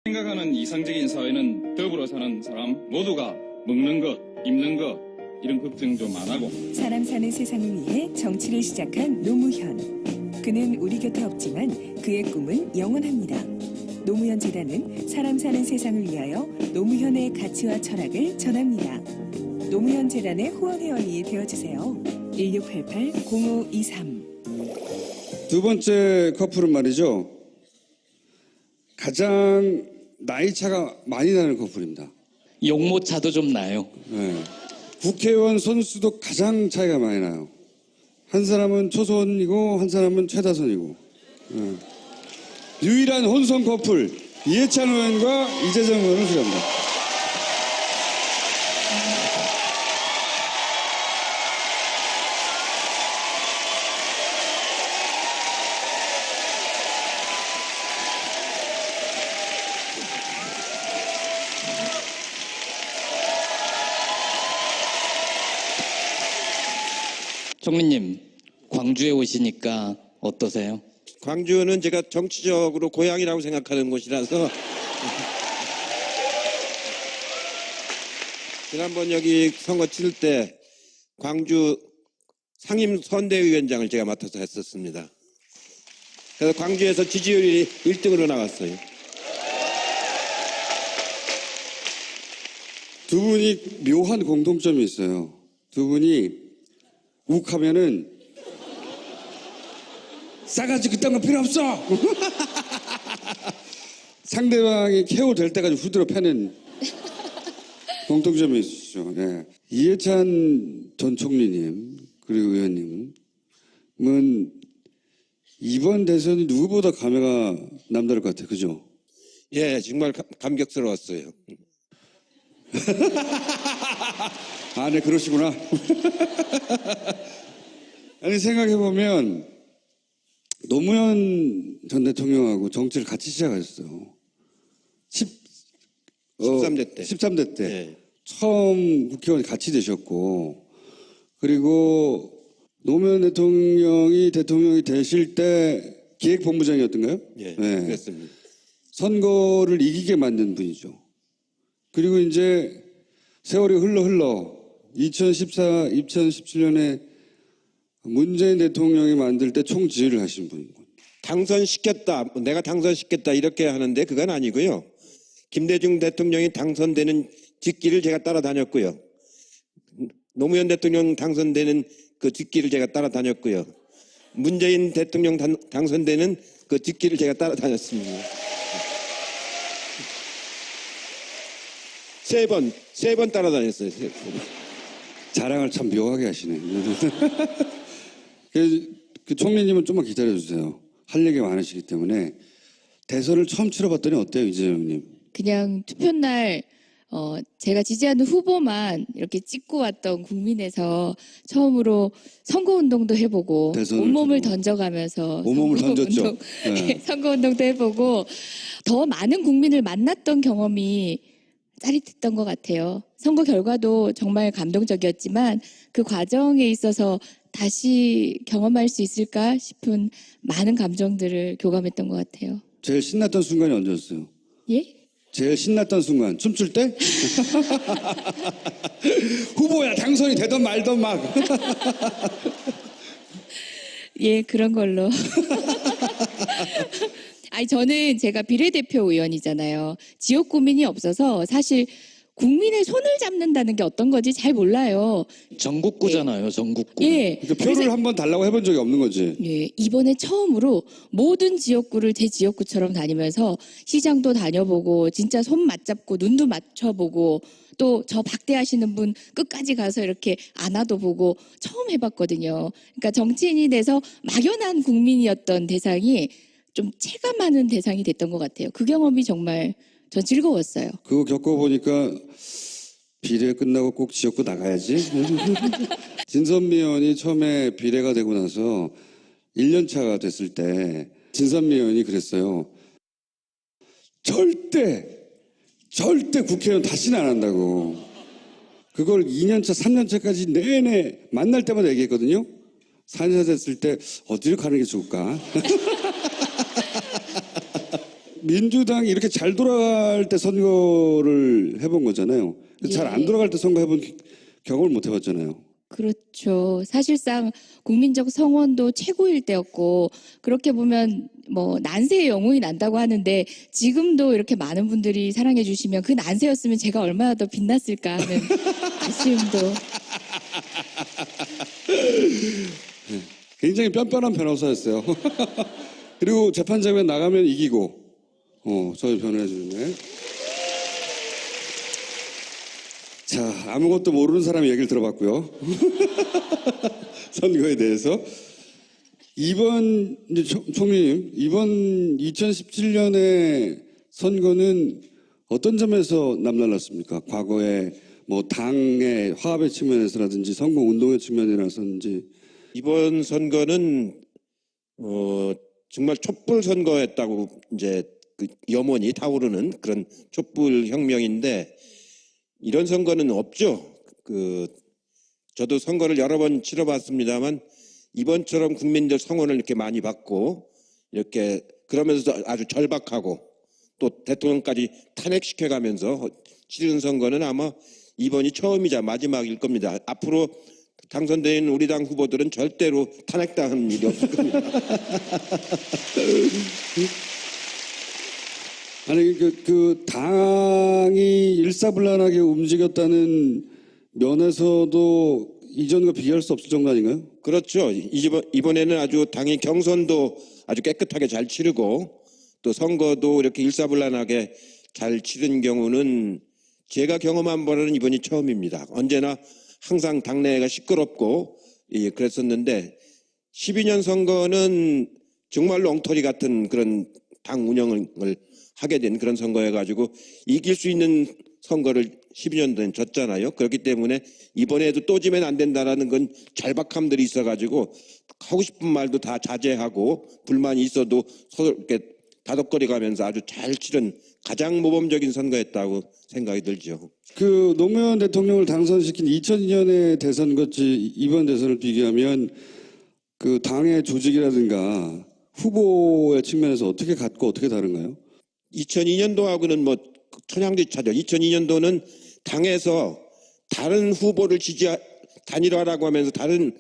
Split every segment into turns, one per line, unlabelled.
생각하는 이상적인 사회는 더불어 사는 사람 모두가 먹는 것, 입는 것 이런 걱정 좀 안 하고
사람 사는 세상을 위해 정치를 시작한 노무현. 그는 우리 곁에 없지만 그의 꿈은 영원합니다. 노무현 재단은 사람 사는 세상을 위하여 노무현의 가치와 철학을 전합니다. 노무현 재단의 후원회원이 되어주세요. 1688-0523.
두 번째 커플은 말이죠. 가장 나이 차가 많이 나는 커플입니다.
용모 차도 좀 나요.
네. 국회의원 선수도 가장 차이가 많이 나요. 한 사람은 초선이고 한 사람은 최다선이고. 네. 유일한 혼성 커플 이해찬 의원과 이재정 의원을 소개합니다.
총리님, 광주에 오시니까 어떠세요?
광주는 제가 정치적으로 고향이라고 생각하는 곳이라서 지난번 여기 선거 치를 때 광주 상임 선대위원장을 제가 맡아서 했었습니다. 그래서 광주에서 지지율이 1등으로 나왔어요.
두 분이 묘한 공통점이 있어요. 두 분이 욱하면은 싸가지 그딴 거 필요 없어. 상대방이 KO 될 때까지 후드로 패는 공통점이 있으시죠. 네. 이해찬 전 총리님 그리고 의원님은 이번 대선이 누구보다 감회가 남다를 것 같아요. 그죠?
예, 정말 감격스러웠어요.
아, 네, 그러시구나. 아니, 생각해보면, 노무현 전 대통령하고 정치를 같이 시작하셨어요.
13대 때.
13대 때.
예.
처음 국회의원이 같이 되셨고, 그리고 노무현 대통령이 되실 때 기획본부장이었던가요?
예,
네.
그렇습니다.
선거를 이기게 만든 분이죠. 그리고 이제 세월이 흘러 2014, 2017년에 문재인 대통령이 만들 때 총지휘를 하신 분이고.
당선시켰다, 내가 당선시켰다 이렇게 하는데 그건 아니고요. 김대중 대통령이 당선되는 뒷길을 제가 따라다녔고요. 노무현 대통령 당선되는 그 뒷길을 제가 따라다녔고요. 문재인 대통령 당선되는 그 뒷길을 제가 따라다녔습니다. 세 번 따라다녔어요. 세 번.
자랑을 참 묘하게 하시네. 그 총리님은 좀만 기다려주세요. 할 얘기가 많으시기 때문에. 대선을 처음 치러봤더니 어때요, 이재명님?
그냥 투표날 제가 지지하는 후보만 이렇게 찍고 왔던 국민에서 처음으로 선거운동도 해보고 온몸을 던져가면서
온몸을 던졌죠.
네. 선거운동도 해보고 더 많은 국민을 만났던 경험이 짜릿했던 것 같아요. 선거 결과도 정말 감동적이었지만 그 과정에 있어서 다시 경험할 수 있을까 싶은 많은 감정들을 교감했던 것 같아요.
제일 신났던 순간이 언제였어요?
예?
제일 신났던 순간 춤출 때? 후보야 당선이 되던 말던 막.
예, 그런 걸로. 아니, 저는 제가 비례대표 의원이잖아요. 지역 고민이 없어서 사실 국민의 손을 잡는다는 게 어떤 건지 잘 몰라요.
전국구잖아요, 전국구.
예.
그러니까 표를 한번 달라고 해본 적이 없는 거지.
예, 이번에 처음으로 모든 지역구를 제 지역구처럼 다니면서 시장도 다녀보고 진짜 손 맞잡고 눈도 맞춰보고 또 저 박대하시는 분 끝까지 가서 이렇게 안아도 보고 처음 해봤거든요. 그러니까 정치인이 돼서 막연한 국민이었던 대상이 좀 체감하는 대상이 됐던 것 같아요. 그 경험이 정말 전 즐거웠어요.
그거 겪어보니까 비례 끝나고 꼭 지역구 나가야지. 진선미 의원이 처음에 비례가 되고 나서 1년 차가 됐을 때 진선미 의원이 그랬어요. 절대 국회의원 다시는 안 한다고. 그걸 2년 차, 3년 차까지 내내 만날 때마다 얘기했거든요. 4년 차 됐을 때 어디로 가는 게 좋을까? 민주당이 이렇게 잘 돌아갈 때 선거를 해본 거잖아요. 잘 안
예.
돌아갈 때 선거 해본 경험을 못 해봤잖아요.
그렇죠. 사실상 국민적 성원도 최고일 때였고 그렇게 보면 뭐 난세의 영웅이 난다고 하는데 지금도 이렇게 많은 분들이 사랑해 주시면 그 난세였으면 제가 얼마나 더 빛났을까 하는 아쉬움도.
굉장히 뻔뻔한 변호사였어요. 그리고 재판장에 나가면 이기고, 저를 변호해주네. 자, 아무것도 모르는 사람의 얘기를 들어봤고요. 선거에 대해서. 이제 총리님, 이번 2017년의 선거는 어떤 점에서 남달랐습니까? 과거에 뭐 당의 화합의 측면에서라든지 선거 운동의 측면이라든지.
이번 선거는 정말 촛불 선거였다고 이제 그 염원이 타오르는 그런 촛불 혁명인데 이런 선거는 없죠. 저도 선거를 여러 번 치러봤습니다만 이번처럼 국민들 성원을 이렇게 많이 받고 이렇게 그러면서 아주 절박하고 또 대통령까지 탄핵시켜가면서 치르는 선거는 아마 이번이 처음이자 마지막일 겁니다. 앞으로 당선된 우리 당 후보들은 절대로 탄핵당하는 일이 없을 겁니다.
아니 그 당이 일사불란하게 움직였다는 면에서도 이전과 비교할 수 없을 정도 아닌가요?
그렇죠. 이번에는 아주 당이 경선도 아주 깨끗하게 잘 치르고 또 선거도 이렇게 일사불란하게 잘 치른 경우는 제가 경험한 바로는 이번이 처음입니다. 언제나 항상 당내가 시끄럽고 그랬었는데 12년 선거는 정말로 엉터리 같은 그런 당 운영을 하게 된 그런 선거여가지고 이길 수 있는 선거를 12년도엔 졌잖아요. 그렇기 때문에 이번에도 또 지면 안 된다라는 건 절박함들이 있어가지고 하고 싶은 말도 다 자제하고 불만이 있어도 서로 이렇게 다독거려가면서 아주 잘 치른 가장 모범적인 선거였다고 생각이 들죠.
그 노무현 대통령을 당선시킨 2002년의 대선같이 이번 대선을 비교하면 그 당의 조직이라든가 후보의 측면에서 어떻게 같고 어떻게 다른가요?
2002년도하고는 뭐 천양지차죠. 2002년도는 당에서 다른 후보를 단일화라고 하면서 다른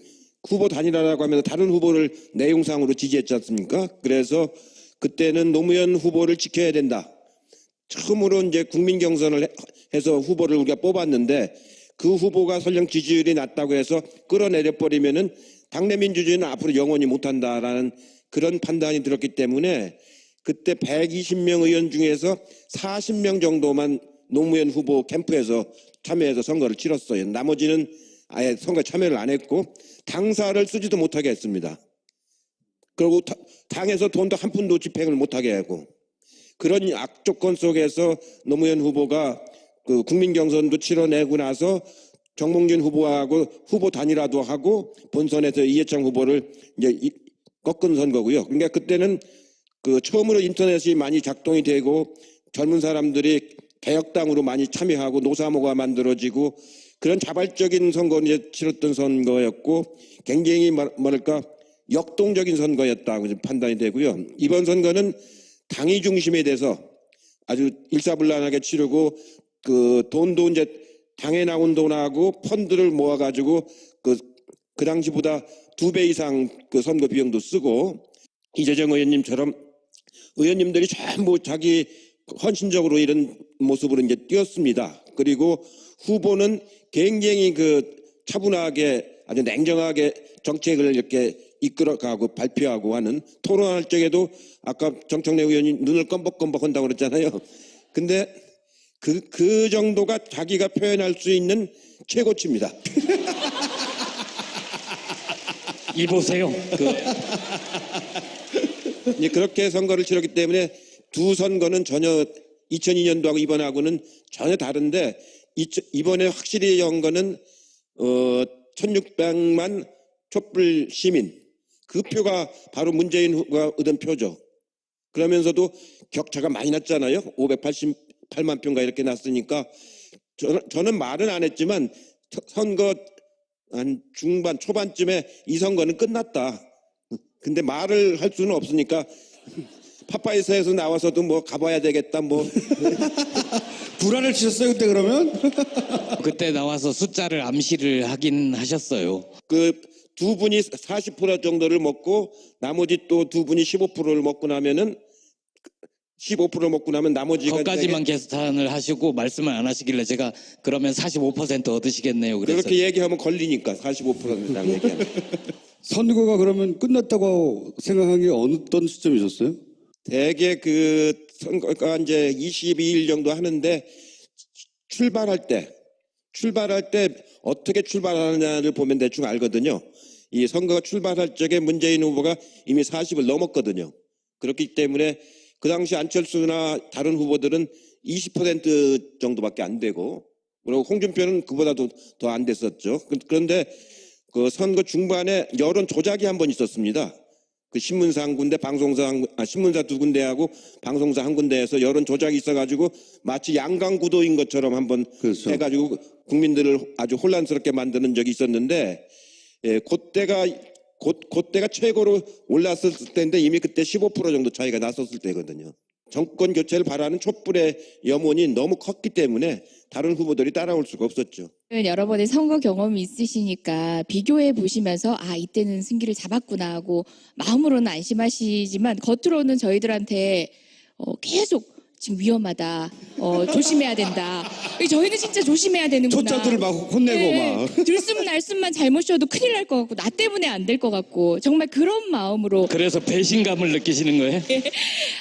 후보 단일화라고 하면서 다른 후보를 내용상으로 지지했지 않습니까? 그래서 그때는 노무현 후보를 지켜야 된다. 처음으로 이제 국민 경선을 해서 후보를 우리가 뽑았는데 그 후보가 설령 지지율이 낮다고 해서 끌어내려 버리면은 당내 민주주의는 앞으로 영원히 못한다라는 그런 판단이 들었기 때문에 그때 120명 의원 중에서 40명 정도만 노무현 후보 캠프에서 참여해서 선거를 치렀어요. 나머지는 아예 선거에 참여를 안 했고 당사를 쓰지도 못하게 했습니다. 그리고 당에서 돈도 한 푼도 집행을 못하게 하고 그런 악조건 속에서 노무현 후보가 그 국민 경선도 치러내고 나서 정몽준 후보하고 후보 단일화도 하고 본선에서 이해창 후보를 이제 꺾은 선거고요. 그러니까 그때는 그 처음으로 인터넷이 많이 작동이 되고 젊은 사람들이 개혁당으로 많이 참여하고 노사모가 만들어지고 그런 자발적인 선거를 이제 치렀던 선거였고 굉장히 뭐랄까 역동적인 선거였다고 판단이 되고요. 이번 선거는 당이 중심에 대해서 아주 일사불란하게 치르고 그 돈도 이제 당에 나온 돈하고 펀드를 모아가지고 그 당시보다 2배 이상 그 선거 비용도 쓰고 이재정 의원님처럼 의원님들이 전부 자기 헌신적으로 이런 모습으로 이제 뛰었습니다. 그리고 후보는 굉장히 그 차분하게 아주 냉정하게 정책을 이렇게 이끌어가고 발표하고 하는 토론할 적에도 아까 정청래 의원이 눈을 껌벅껌벅 한다고 그랬잖아요. 근데 그 정도가 자기가 표현할 수 있는 최고치입니다.
이 보세요.
이제 그렇게 선거를 치렀기 때문에 두 선거는 전혀 2002년도하고 이번하고는 전혀 다른데 이번에 확실히 연 거는 1600만 촛불 시민 그 표가 바로 문재인 후보가 얻은 표죠. 그러면서도 격차가 많이 났잖아요. 588만 표인가 이렇게 났으니까 저는 말은 안 했지만 선거 한 중반 초반쯤에 이 선거는 끝났다. 근데 말을 할 수는 없으니까 파파이스에서 나와서도 뭐 가봐야 되겠다 뭐
불안을 치셨어요 그때 그러면?
그때 나와서 숫자를 암시를 하긴 하셨어요.
그 두 분이 40% 정도를 먹고 나머지 또 두 분이 15%를 먹고 나면은 15% 먹고 나면 나머지가
거기까지만 계산을 하시고 말씀을 안 하시길래 제가 그러면 45% 얻으시겠네요. 그래서
그렇게 얘기하면 걸리니까 45%랑 얘기하면.
선거가 그러면 끝났다고 생각한 게 어떤 시점이셨어요?
대개 그 선거가 이제 22일 정도 하는데 출발할 때 어떻게 출발하느냐를 보면 대충 알거든요. 이 선거가 출발할 적에 문재인 후보가 이미 40을 넘었거든요. 그렇기 때문에 그 당시 안철수나 다른 후보들은 20% 정도밖에 안 되고 그리고 홍준표는 그보다도 더 안 됐었죠. 그런데 그 선거 중반에 여론 조작이 한 번 있었습니다. 그 신문사 한 군데, 신문사 두 군데하고 방송사 한 군데에서 여론 조작이 있어가지고 마치 양강구도인 것처럼 한번
그렇죠.
해가지고 국민들을 아주 혼란스럽게 만드는 적이 있었는데, 예, 그때가 최고로 올랐을 때인데 이미 그때 15% 정도 차이가 났었을 때거든요. 정권 교체를 바라는 촛불의 염원이 너무 컸기 때문에 다른 후보들이 따라올 수가 없었죠.
여러 번의 선거 경험이 있으시니까 비교해 보시면서 아 이때는 승기를 잡았구나 하고 마음으로는 안심하시지만 겉으로는 저희들한테 계속 지금 위험하다, 조심해야 된다. 저희는 진짜 조심해야 되는구나.
초짜들을 막 혼내고 막.
들숨 날숨만 잘못 쉬어도 큰일 날 것 같고 나 때문에 안 될 것 같고 정말 그런 마음으로
그래서 배신감을 느끼시는 거예요?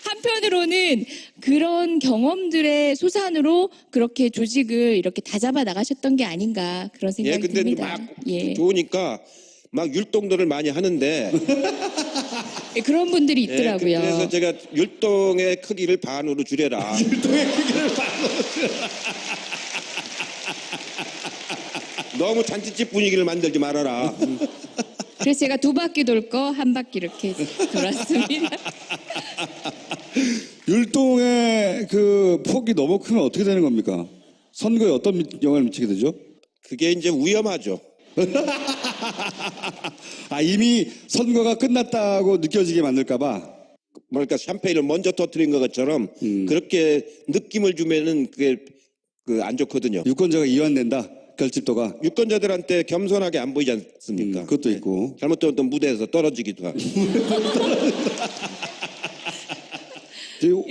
한편으로는 그런 경험들의 소산으로 그렇게 조직을 이렇게 다잡아 나가셨던 게 아닌가 그런
예,
생각이
근데
듭니다.
막 좋으니까 막 율동들을 많이 하는데
예, 그런 분들이
예,
있더라고요.
그래서 제가 율동의 크기를 반으로 줄여라. 너무 잔치집 분위기를 만들지 말아라.
그래서 제가 두 바퀴 돌 거 한 바퀴 이렇게 돌았습니다.
율동의 그 폭이 너무 크면 어떻게 되는 겁니까? 선거에 어떤 영향을 미치게 되죠?
그게 이제 위험하죠.
아, 이미 선거가 끝났다고 느껴지게 만들까봐.
뭐랄까 샴페인을 먼저 터뜨린 것처럼 그렇게 느낌을 주면은 그게 안 좋거든요.
유권자가 이완된다. 결집도가.
유권자들한테 겸손하게 안 보이지 않습니까?
그것도 있고.
잘못되면 또 무대에서 떨어지기도 하고.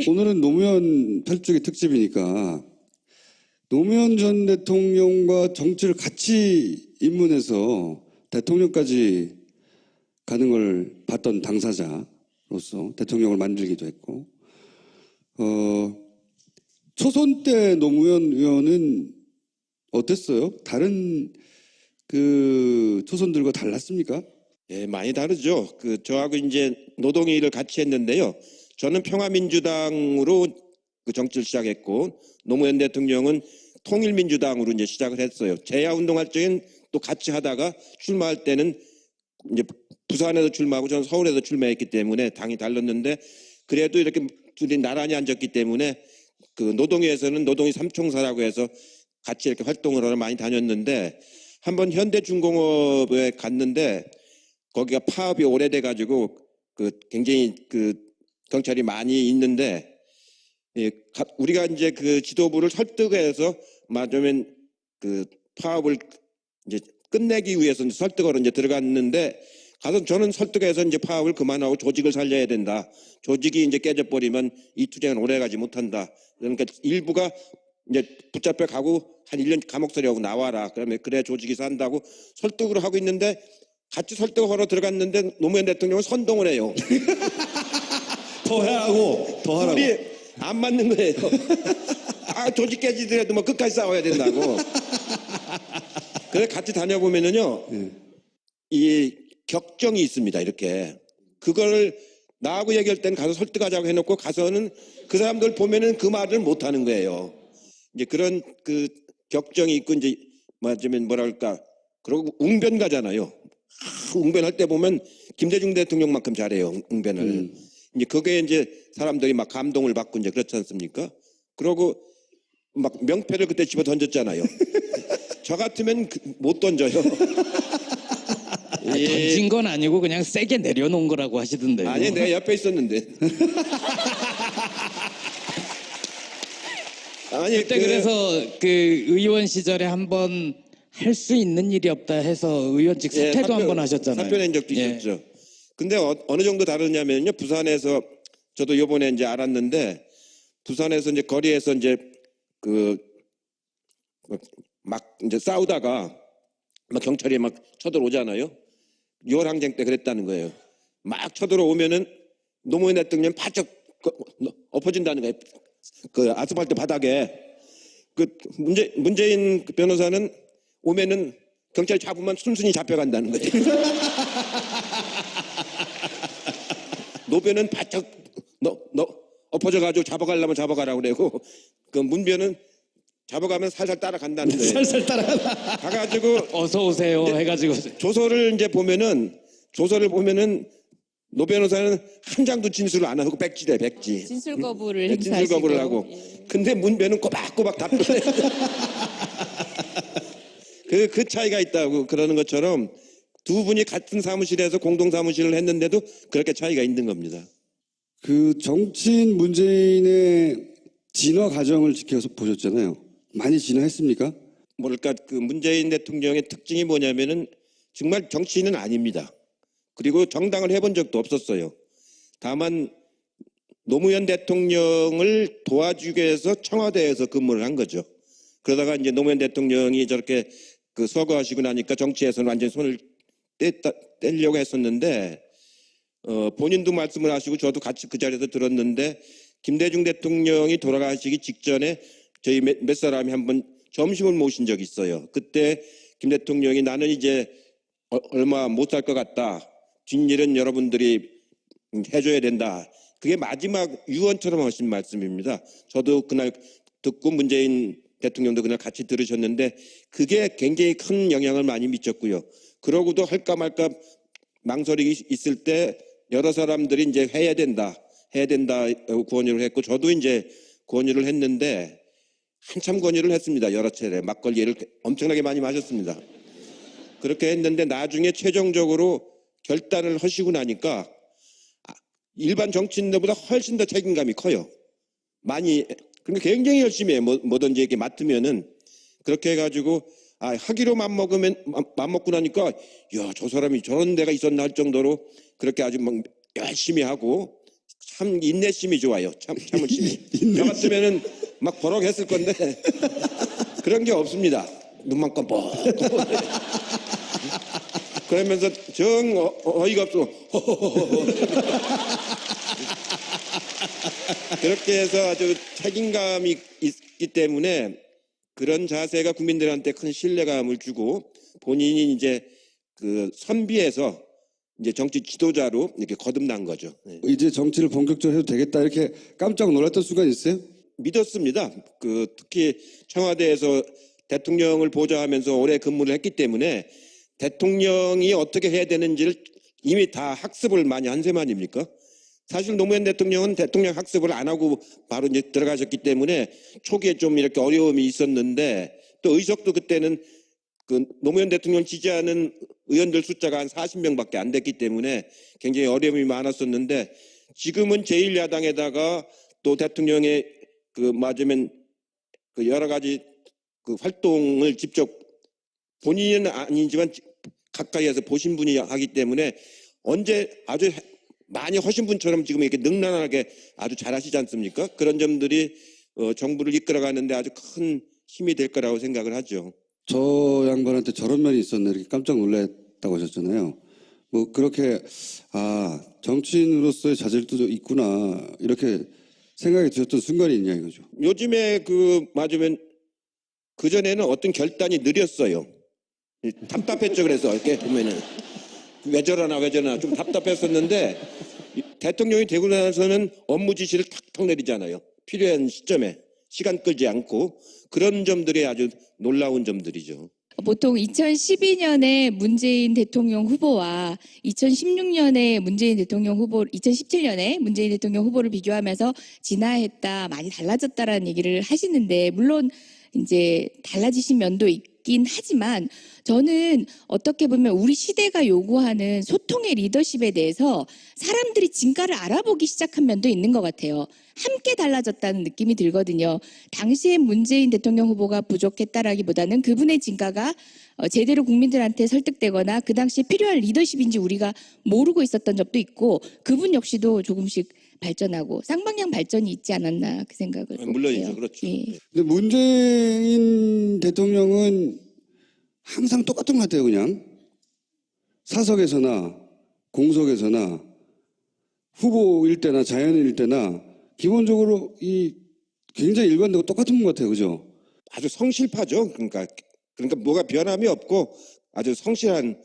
오늘은 노무현 8주기 특집이니까 노무현 전 대통령과 정치를 같이 입문해서 대통령까지 가는 걸 봤던 당사자로서 대통령을 만들기도 했고, 초선 때 노무현 의원은 어땠어요? 다른 그 초선들과 달랐습니까?
예, 많이 다르죠. 저하고 이제 노동일을 같이 했는데요. 저는 평화민주당으로 그 정치를 시작했고, 노무현 대통령은 통일민주당으로 이제 시작을 했어요. 재야운동할 적엔 또 같이 하다가 출마할 때는 이제 부산에서 출마하고 저는 서울에서 출마했기 때문에 당이 달랐는데 그래도 이렇게 둘이 나란히 앉았기 때문에 그 노동위에서는 노동위 삼총사라고 해서 같이 이렇게 활동을 하러 많이 다녔는데 한번 현대중공업에 갔는데 거기가 파업이 오래돼 가지고 굉장히 경찰이 많이 있는데 예, 우리가 이제 그 지도부를 설득해서 맞으면 파업을 이제 끝내기 위해서 이제 설득하러 이제 들어갔는데 가서 저는 설득해서 이제 파업을 그만하고 조직을 살려야 된다. 조직이 이제 깨져버리면 이 투쟁은 오래가지 못한다. 그러니까 일부가 이제 붙잡혀 가고 한 1년 감옥살이하고 나와라. 그러면 그래 조직이 산다고 설득을 하고 있는데 같이 설득하러 들어갔는데 노무현 대통령은 선동을 해요.
더 하라고.
우리 안 맞는 거예요. 조직 깨지더라도 뭐 끝까지 싸워야 된다고. 그래서 같이 다녀보면은요, 이 격정이 있습니다. 이렇게 그걸 나하고 얘기할 때는 가서 설득하자고 해놓고 가서는 그 사람들 보면은 그 말을 못 하는 거예요. 이제 그런 격정이 있고 이제 맞으면 뭐랄까 그러고 웅변 가잖아요. 웅변할 때 보면 김대중 대통령만큼 잘해요. 웅변을. 이제 그게 이제 사람들이 막 감동을 받고 이제 그렇지 않습니까? 그러고 막 명패를 그때 집어 던졌잖아요. 저 같으면 못 던져요. 아니,
던진 건 아니고 그냥 세게 내려놓은 거라고 하시던데요.
아니 내가 옆에 있었는데. 아니
그때 그래서 그 의원 시절에 한번 할 수 있는 일이 없다 해서 의원직 사퇴도 한번 하셨잖아요.
사퇴한 적도
예.
있었죠. 근데 어느 정도 다르냐면요. 부산에서 저도 이번에 이제 알았는데 부산에서 이제 거리에서 이제 그 막 이제 싸우다가 막 경찰이 막 쳐들어오잖아요. 6월 항쟁 때 그랬다는 거예요. 막 쳐들어오면은 노무현 대통령 바짝 엎어진다는 거예요. 그 아스팔트 바닥에. 그 문재인 변호사는 오면은 경찰 잡으면 순순히 잡혀간다는 거예요. 노변은 바짝 너 엎어져가지고 잡아가려면 잡아가라고 그래고 그 문변은 잡아가면 살살 따라간다는 거예요.
살살 따라가.
가가지고
어서 오세요 해가지고.
조서를 이제 보면은 노 변호사는 한 장도 진술을 안 하고 백지래 백지.
진술 거부를
네,
행사하시고.
진술 거부를 하고. 근데 문변은 꼬박꼬박 답변해. 그 차이가 있다고 그러는 것처럼 두 분이 같은 사무실에서 공동 사무실을 했는데도 그렇게 차이가 있는 겁니다.
그 정치인 문재인의 진화 과정을 지켜서 보셨잖아요. 많이 진화했습니까?
뭐랄까 그 문재인 대통령의 특징이 뭐냐면은 정말 정치인은 아닙니다. 그리고 정당을 해본 적도 없었어요. 다만 노무현 대통령을 도와주기 위해서 청와대에서 근무를 한 거죠. 그러다가 이제 노무현 대통령이 저렇게 그 서거하시고 나니까 정치에서는 완전히 손을 떼려고 했었는데 본인도 말씀을 하시고 저도 같이 그 자리에서 들었는데 김대중 대통령이 돌아가시기 직전에 저희 몇 사람이 한번 점심을 모신 적이 있어요. 그때 김 대통령이 나는 이제 얼마 못 살 것 같다. 뒷일은 여러분들이 해줘야 된다. 그게 마지막 유언처럼 하신 말씀입니다. 저도 그날 듣고 문재인 대통령도 그날 같이 들으셨는데 그게 굉장히 큰 영향을 많이 미쳤고요. 그러고도 할까 말까 망설이기 있을 때 여러 사람들이 이제 해야 된다 권유를 했고 저도 이제 권유를 했는데 한참 권유를 했습니다. 여러 차례 막걸리를 엄청나게 많이 마셨습니다. 그렇게 했는데 나중에 최종적으로 결단을 하시고 나니까 일반 정치인들보다 훨씬 더 책임감이 커요. 많이 그러니까 굉장히 열심히 해. 뭐든지 이렇게 맡으면은 그렇게 해가지고 하기로 맘먹고 나니까 야, 저 사람이 저런 데가 있었나 할 정도로 그렇게 아주 막 열심히 하고 참 인내심이 좋아요. 참을심이. 저 같으면은 막 버럭했을 건데 그런 게 없습니다. 눈만 껌뻑. 그러면서 정 어이가 없어. 그렇게 해서 아주 책임감이 있기 때문에 그런 자세가 국민들한테 큰 신뢰감을 주고 본인이 이제 그 선비에서 이제 정치 지도자로 이렇게 거듭난 거죠. 네.
이제 정치를 본격적으로 해도 되겠다 이렇게 깜짝 놀랐던 순간 있어요?
믿었습니다. 그 특히 청와대에서 대통령을 보좌하면서 오래 근무를 했기 때문에 대통령이 어떻게 해야 되는지를 이미 다 학습을 많이 한 셈 아닙니까? 사실 노무현 대통령은 대통령 학습을 안 하고 바로 이제 들어가셨기 때문에 초기에 좀 이렇게 어려움이 있었는데 또 의석도 그때는 그 노무현 대통령 지지하는 의원들 숫자가 한 40명밖에 안 됐기 때문에 굉장히 어려움이 많았었는데 지금은 제1야당에다가 또 대통령의 그 맞으면 그 여러 가지 그 활동을 직접 본인은 아니지만 가까이에서 보신 분이 하기 때문에 언제 아주 많이 하신 분처럼 지금 이렇게 능란하게 아주 잘하시지 않습니까? 그런 점들이 정부를 이끌어가는데 아주 큰 힘이 될 거라고 생각을 하죠.
저 양반한테 저런 면이 있었네 이렇게 깜짝 놀랐다고 하셨잖아요. 뭐 그렇게 정치인으로서의 자질도 있구나 이렇게 생각이 드셨던 순간이 있냐 이거죠.
요즘에 그 맞으면 그 전에는 어떤 결단이 느렸어요. 답답했죠. 그래서 이렇게 보면은 왜 저러나 좀 답답했었는데 대통령이 되고 나서는 업무 지시를 탁탁 내리잖아요. 필요한 시점에 시간 끌지 않고 그런 점들이 아주 놀라운 점들이죠.
보통 2012년에 문재인 대통령 후보와 2016년에 문재인 대통령 후보, 2017년에 문재인 대통령 후보를 비교하면서 진화했다, 많이 달라졌다라는 얘기를 하시는데 물론 이제 달라지신 면도 있긴 하지만 저는 어떻게 보면 우리 시대가 요구하는 소통의 리더십에 대해서 사람들이 진가를 알아보기 시작한 면도 있는 것 같아요. 함께 달라졌다는 느낌이 들거든요. 당시에 문재인 대통령 후보가 부족했다라기보다는 그분의 진가가 제대로 국민들한테 설득되거나 그 당시에 필요한 리더십인지 우리가 모르고 있었던 적도 있고 그분 역시도 조금씩 발전하고 쌍방향 발전이 있지 않았나 그 생각을
물론이죠.
해요.
그렇죠.
예.
근데 문재인 대통령은 항상 똑같은 것 같아요, 그냥. 사석에서나 공석에서나 후보일 때나 자연일 때나 기본적으로 이 굉장히 일관되고 똑같은 것 같아요, 그죠?
아주 성실파죠. 그러니까 뭐가 변함이 없고 아주 성실한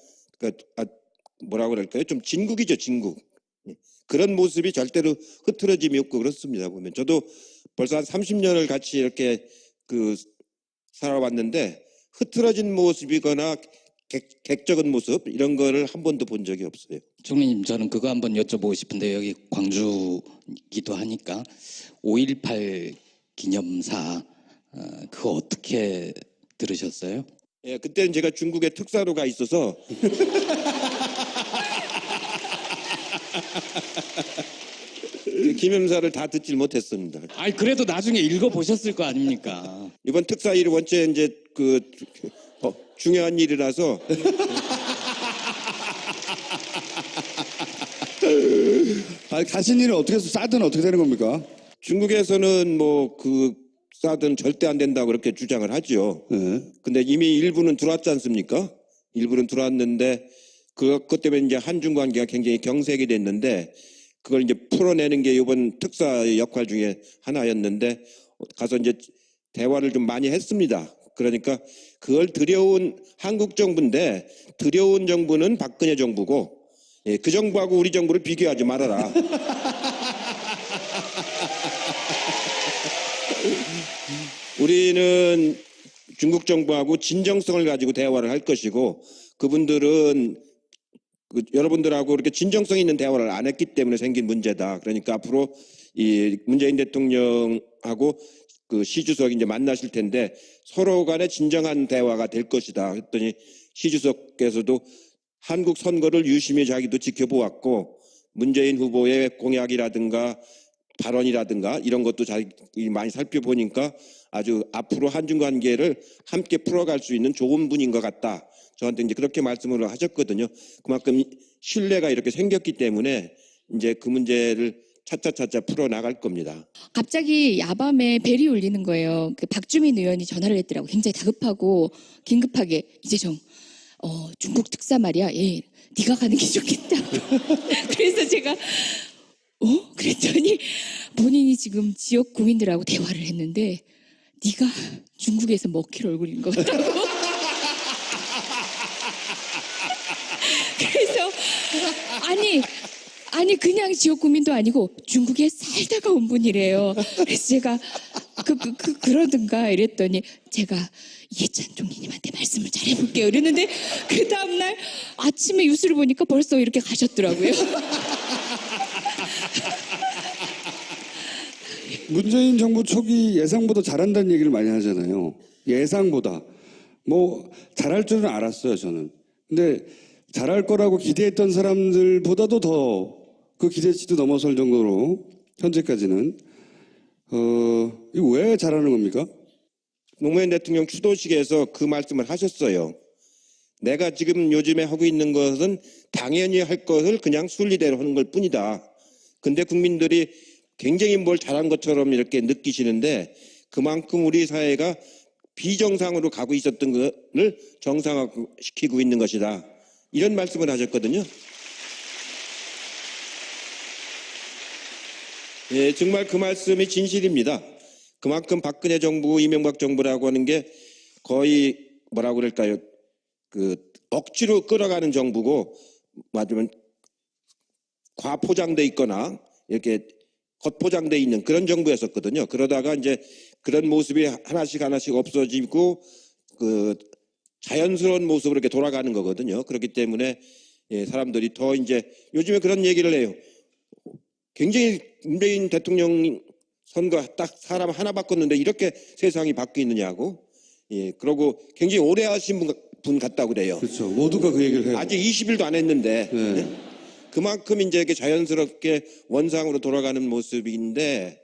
뭐라고 그럴까요? 좀 진국이죠, 진국. 그런 모습이 절대로 흐트러짐이 없고 그렇습니다. 보면 저도 벌써 한 30년을 같이 이렇게 살아왔는데 흐트러진 모습이거나 객적인 모습 이런 거를 한 번도 본 적이 없어요.
총리님, 저는 그거 한번 여쭤보고 싶은데 여기 광주기도 하니까 5.18 기념사 그거 어떻게 들으셨어요?
예, 그때는 제가 중국에 특사로 가 있어서 기념사를 다 듣질 못했습니다.
아니 그래도 나중에 읽어보셨을 거 아닙니까?
이번 특사 1번째 이제 중요한 일이라서
가신 일은 어떻게 해서 싸든 어떻게 되는 겁니까?
중국에서는 싸든 절대 안 된다고 그렇게 주장을 하죠.
네.
근데 이미 일부는 들어왔지 않습니까? 일부는 들어왔는데 그것 때문에 이제 한중 관계가 굉장히 경색이 됐는데 그걸 이제 풀어내는 게 이번 특사의 역할 중에 하나였는데 가서 이제 대화를 좀 많이 했습니다. 그러니까 그걸 들여온 한국 정부인데 들여온 정부는 박근혜 정부고 예, 그 정부하고 우리 정부를 비교하지 말아라. 우리는 중국 정부하고 진정성을 가지고 대화를 할 것이고 그분들은 여러분들하고 이렇게 진정성 있는 대화를 안 했기 때문에 생긴 문제다. 그러니까 앞으로 이 문재인 대통령하고 시 주석이 이제 만나실 텐데 서로 간에 진정한 대화가 될 것이다. 했더니 시 주석께서도 한국 선거를 유심히 자기도 지켜보았고 문재인 후보의 공약이라든가 발언이라든가 이런 것도 자기 많이 살펴보니까 아주 앞으로 한중 관계를 함께 풀어갈 수 있는 좋은 분인 것 같다. 저한테 이제 그렇게 말씀을 하셨거든요. 그만큼 신뢰가 이렇게 생겼기 때문에 이제 그 문제를 차차차차 풀어 나갈 겁니다.
갑자기 야밤에 벨이 울리는 거예요. 그 박주민 의원이 전화를 했더라고. 굉장히 다급하고 긴급하게 이재정 중국 특사 말이야. 예, 네가 가는 게 좋겠다. 그래서 제가 그랬더니 본인이 지금 지역 국민들하고 대화를 했는데 네가 중국에서 먹힐 얼굴인 것 같다고. 그래서 아니 그냥 지역 국민도 아니고 중국에 살다가 온 분이래요. 그래서 제가 그러든가 이랬더니 제가 이해찬 총리님한테 말씀을 잘 해볼게요 이랬는데 그 다음날 아침에 뉴스를 보니까 벌써 이렇게 가셨더라고요.
문재인 정부 초기 예상보다 잘한다는 얘기를 많이 하잖아요. 예상보다. 잘할 줄은 알았어요, 저는. 근데 잘할 거라고 기대했던 사람들보다도 더 그 기대치도 넘어설 정도로 현재까지는 이거 왜 잘하는 겁니까?
노무현 대통령 추도식에서 그 말씀을 하셨어요. 내가 지금 요즘에 하고 있는 것은 당연히 할 것을 그냥 순리대로 하는 것 뿐이다. 근데 국민들이 굉장히 뭘 잘한 것처럼 이렇게 느끼시는데 그만큼 우리 사회가 비정상으로 가고 있었던 것을 정상화시키고 있는 것이다. 이런 말씀을 하셨거든요. 예, 정말 그 말씀이 진실입니다. 그만큼 박근혜 정부, 이명박 정부라고 하는 게 거의 뭐라고 그럴까요? 억지로 끌어가는 정부고 맞으면 과포장돼 있거나 이렇게 겉포장돼 있는 그런 정부였었거든요. 그러다가 이제 그런 모습이 하나씩 없어지고 자연스러운 모습으로 이렇게 돌아가는 거거든요. 그렇기 때문에 예, 사람들이 더 이제 요즘에 그런 얘기를 해요. 굉장히 문재인 대통령 선거 딱 사람 하나 바꿨는데 이렇게 세상이 바뀌느냐고. 예, 그러고 굉장히 오래 하신 분 같다고 그래요.
그렇죠. 모두가 그 얘기를 해요.
아직 20일도 안 했는데
네.
그만큼 이제 이렇게 자연스럽게 원상으로 돌아가는 모습인데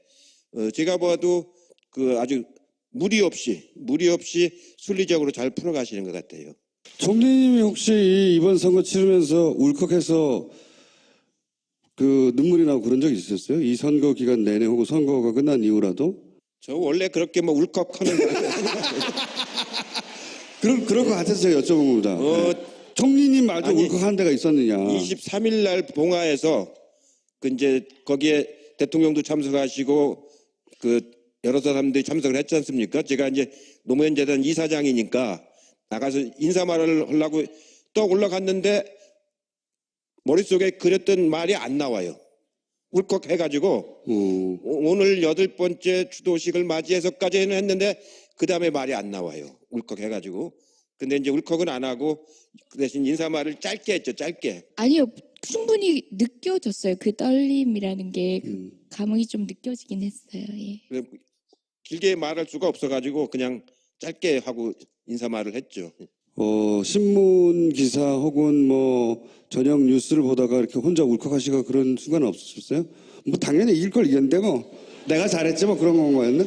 제가 봐도 그 아주 무리 없이 순리적으로 잘 풀어가시는 것 같아요.
총리님이 혹시 이번 선거 치르면서 울컥해서 그 눈물이 나고 그런 적 있으셨어요? 이 선거 기간 내내 혹은 선거가 끝난 이후라도?
저 원래 그렇게 뭐 울컥하는
그럴 것 같아서 제가 여쭤본 겁니다. 네. 총리님 말도
아니,
울컥한 데가 있었느냐?
23일 날 봉화에서 그 이제 거기에 대통령도 참석하시고 그 여러 사람들이 참석을 했지 않습니까? 제가 이제 노무현 재단 이사장이니까 나가서 인사말을 하려고 떡 올라갔는데 머릿속에 그렸던 말이 안 나와요. 울컥해가지고 오늘 8번째 추도식을 맞이해서까지는 했는데 그 다음에 말이 안 나와요. 울컥해가지고. 근데 이제 울컥은 안 하고 그 대신 인사말을 짧게 했죠. 짧게.
아니요, 충분히 느껴졌어요. 그 떨림이라는 게 감흥이 좀 느껴지긴 했어요. 예.
그래, 길게 말할 수가 없어가지고 그냥 짧게 하고 인사말을 했죠.
신문 기사 혹은 뭐 저녁 뉴스를 보다가 이렇게 혼자 울컥하시고 그런 순간은 없으셨어요? 뭐 당연히 이길 걸 이겼는데 뭐 내가 잘했지 뭐 그런 건 거였나?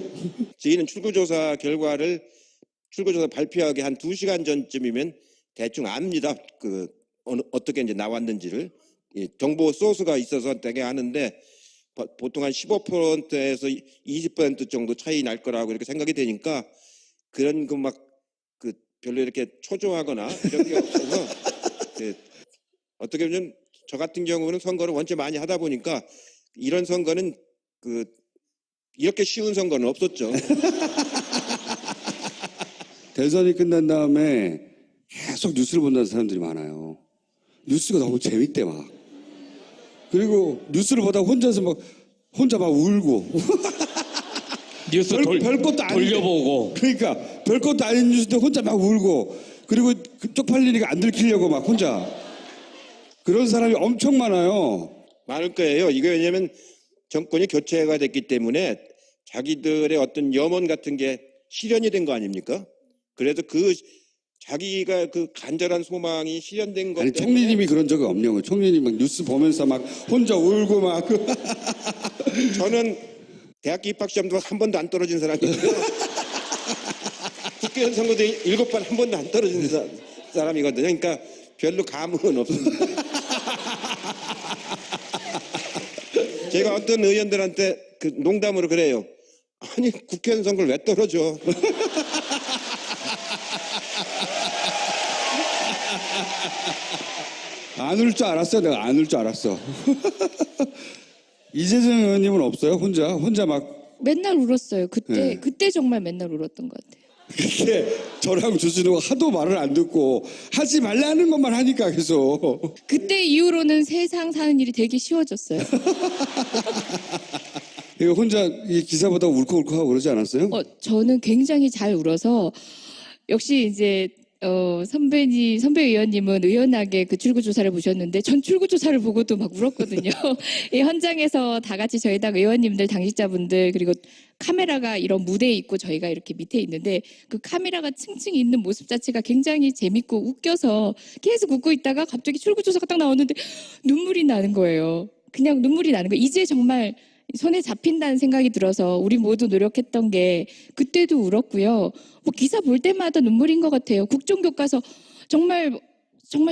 저희는 출구조사 결과를 출구조사 발표하기 한 2시간 전쯤이면 대충 압니다. 어떻게 이제 나왔는지를. 예, 정보 소스가 있어서 되게 하는데 보통 한 15%에서 20% 정도 차이 날 거라고 이렇게 생각이 되니까 그런 별로 이렇게 초조하거나 이런 게 없어서 어떻게 보면 저 같은 경우는 선거를 원체 많이 하다 보니까 이런 선거는 이렇게 쉬운 선거는 없었죠.
대선이 끝난 다음에 계속 뉴스를 본다는 사람들이 많아요. 뉴스가 너무 재밌대 막. 그리고 뉴스를 보다 혼자 막 울고.
뉴스
별것도 아닌데.
돌려보고.
그러니까 별것도 아닌 뉴스인데 혼자 막 울고. 그리고 쪽팔리니까 안 들키려고 막 혼자. 그런 사람이 엄청 많아요.
많을 거예요. 이게 왜냐하면 정권이 교체가 됐기 때문에 자기들의 어떤 염원 같은 게 실현이 된 거 아닙니까? 그래서 자기가 간절한 소망이 실현된 것
아니
때문에
총리님이 그런 적이 없냐고요. 총리님 막 뉴스 보면서 막 혼자 울고 막.
저는 대학교 입학 시험도 한 번도 안 떨어진 사람이고요. 국회의원 선거도 7번 한 번도 안 떨어진 사람이거든요. 그러니까 별로 감흥은 없습니다. 제가 어떤 의원들한테 농담으로 그래요. 아니 국회의원 선거를 왜 떨어져?
안 울 줄 알았어요. 내가 안 울 줄 알았어. 이재정 의원님은 없어요? 혼자 막.
맨날 울었어요.
네.
그때 정말 맨날 울었던 것 같아요.
그게 저랑 주진우가 하도 말을 안 듣고 하지 말라는 것만 하니까 계속.
그때 이후로는 세상 사는 일이 되게 쉬워졌어요.
이거 혼자 이 기사보다 울컥울컥하고 그러지 않았어요?
저는 굉장히 잘 울어서 역시 이제 선배 의원님은 의연하게 그 출구조사를 보셨는데 전 출구조사를 보고도 막 울었거든요. 이 현장에서 다 같이 저희 당 의원님들, 당직자분들 그리고 카메라가 이런 무대에 있고 저희가 이렇게 밑에 있는데 그 카메라가 층층 있는 모습 자체가 굉장히 재밌고 웃겨서 계속 웃고 있다가 갑자기 출구조사가 딱 나오는데 눈물이 나는 거예요. 그냥 눈물이 나는 거예요. 이제 정말 손에 잡힌다는 생각이 들어서 우리 모두 노력했던 게 그때도 울었고요. 뭐 기사 볼 때마다 눈물인 것 같아요. 국정교과서 정말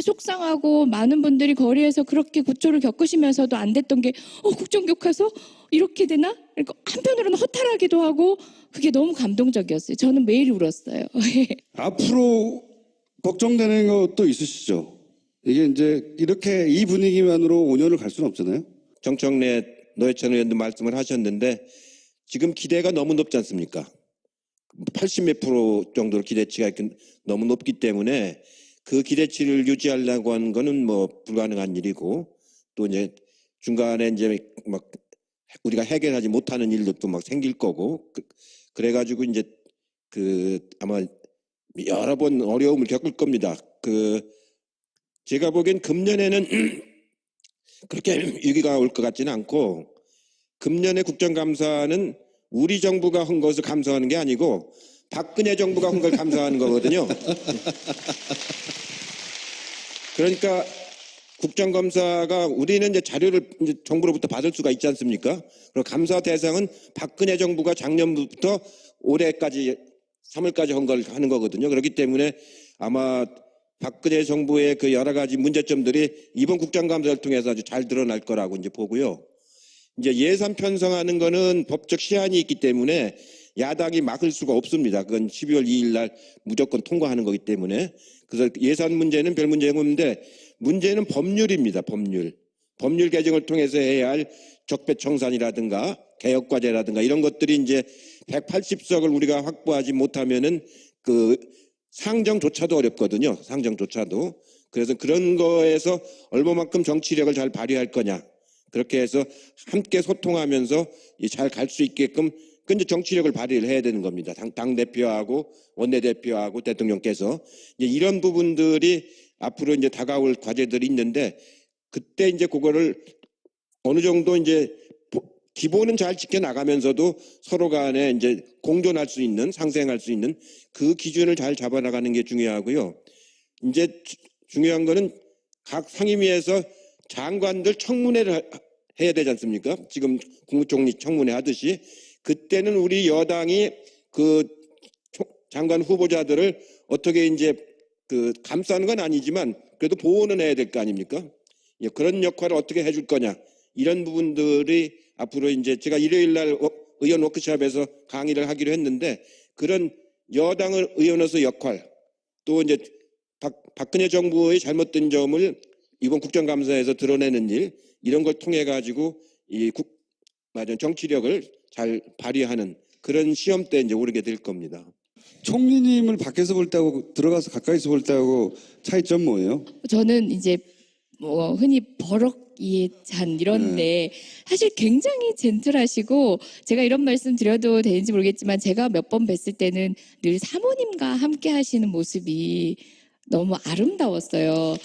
속상하고 많은 분들이 거리에서 그렇게 고초를 겪으시면서도 안 됐던 게 국정교과서 이렇게 되나? 그러니까 한편으로는 허탈하기도 하고 그게 너무 감동적이었어요. 저는 매일 울었어요.
앞으로 걱정되는 것도 있으시죠? 이게 이제 이렇게 이 분위기만으로 5년을 갈 수는 없잖아요.
정청래 노회찬 의원도 말씀을 하셨는데 지금 기대가 너무 높지 않습니까? 80몇 프로 정도로 기대치가 너무 높기 때문에 그 기대치를 유지하려고 하는 거는 뭐 불가능한 일이고 또 이제 중간에 이제 막 우리가 해결하지 못하는 일들도 막 생길 거고 그래가지고 이제 아마 여러 번 어려움을 겪을 겁니다. 제가 보기엔 금년에는 그렇게 위기가 올 것 같지는 않고 금년의 국정감사는 우리 정부가 한 것을 감사하는 게 아니고 박근혜 정부가 한 걸 감사하는 거거든요. 그러니까 국정감사가 우리는 이제 자료를 이제 정부로부터 받을 수가 있지 않습니까? 그리고 감사 대상은 박근혜 정부가 작년부터 올해까지 3월까지 한 걸 하는 거거든요. 그렇기 때문에 아마 박근혜 정부의 그 여러 가지 문제점들이 이번 국정감사를 통해서 아주 잘 드러날 거라고 이제 보고요. 이제 예산 편성하는 거는 법적 시한이 있기 때문에 야당이 막을 수가 없습니다. 그건 12월 2일 날 무조건 통과하는 거기 때문에. 그래서 예산 문제는 별 문제가 없는데 문제는 법률입니다. 법률 개정을 통해서 해야 할 적폐청산이라든가 개혁과제라든가 이런 것들이 이제 180석을 우리가 확보하지 못하면은 그 상정조차도 어렵거든요. 상정조차도. 그래서 그런 거에서 얼마만큼 정치력을 잘 발휘할 거냐. 그렇게 해서 함께 소통하면서 잘 갈 수 있게끔 근데 정치력을 발휘를 해야 되는 겁니다. 당 대표하고 원내대표하고 대통령께서 이제 이런 부분들이 앞으로 이제 다가올 과제들이 있는데 그때 이제 그거를 어느 정도 이제 기본은 잘 지켜 나가면서도 서로 간에 이제 공존할 수 있는 상생할 수 있는 그 기준을 잘 잡아 나가는 게 중요하고요. 이제 중요한 거는 각 상임위에서 장관들 청문회를 해야 되지 않습니까? 지금 국무총리 청문회 하듯이 그때는 우리 여당이 그 장관 후보자들을 어떻게 이제 그 감싸는 건 아니지만 그래도 보호는 해야 될 거 아닙니까? 그런 역할을 어떻게 해줄 거냐 이런 부분들이 앞으로 이제 제가 일요일 날 의원 워크숍에서 강의를 하기로 했는데 그런 여당을 의원으로서 역할 또 이제 박근혜 정부의 잘못된 점을 이번 국정감사에서 드러내는 일 이런 걸 통해 가지고 이 정치력을 잘 발휘하는 그런 시험대에 이제 오르게 될 겁니다.
총리님을 밖에서 볼 때하고 들어가서 가까이서 볼 때하고 차이점 뭐예요?
저는 이제 뭐 흔히 버럭이 잔 이런데 사실 굉장히 젠틀하시고 제가 이런 말씀 드려도 되는지 모르겠지만 제가 몇 번 뵀을 때는 늘 사모님과 함께 하시는 모습이 너무 아름다웠어요.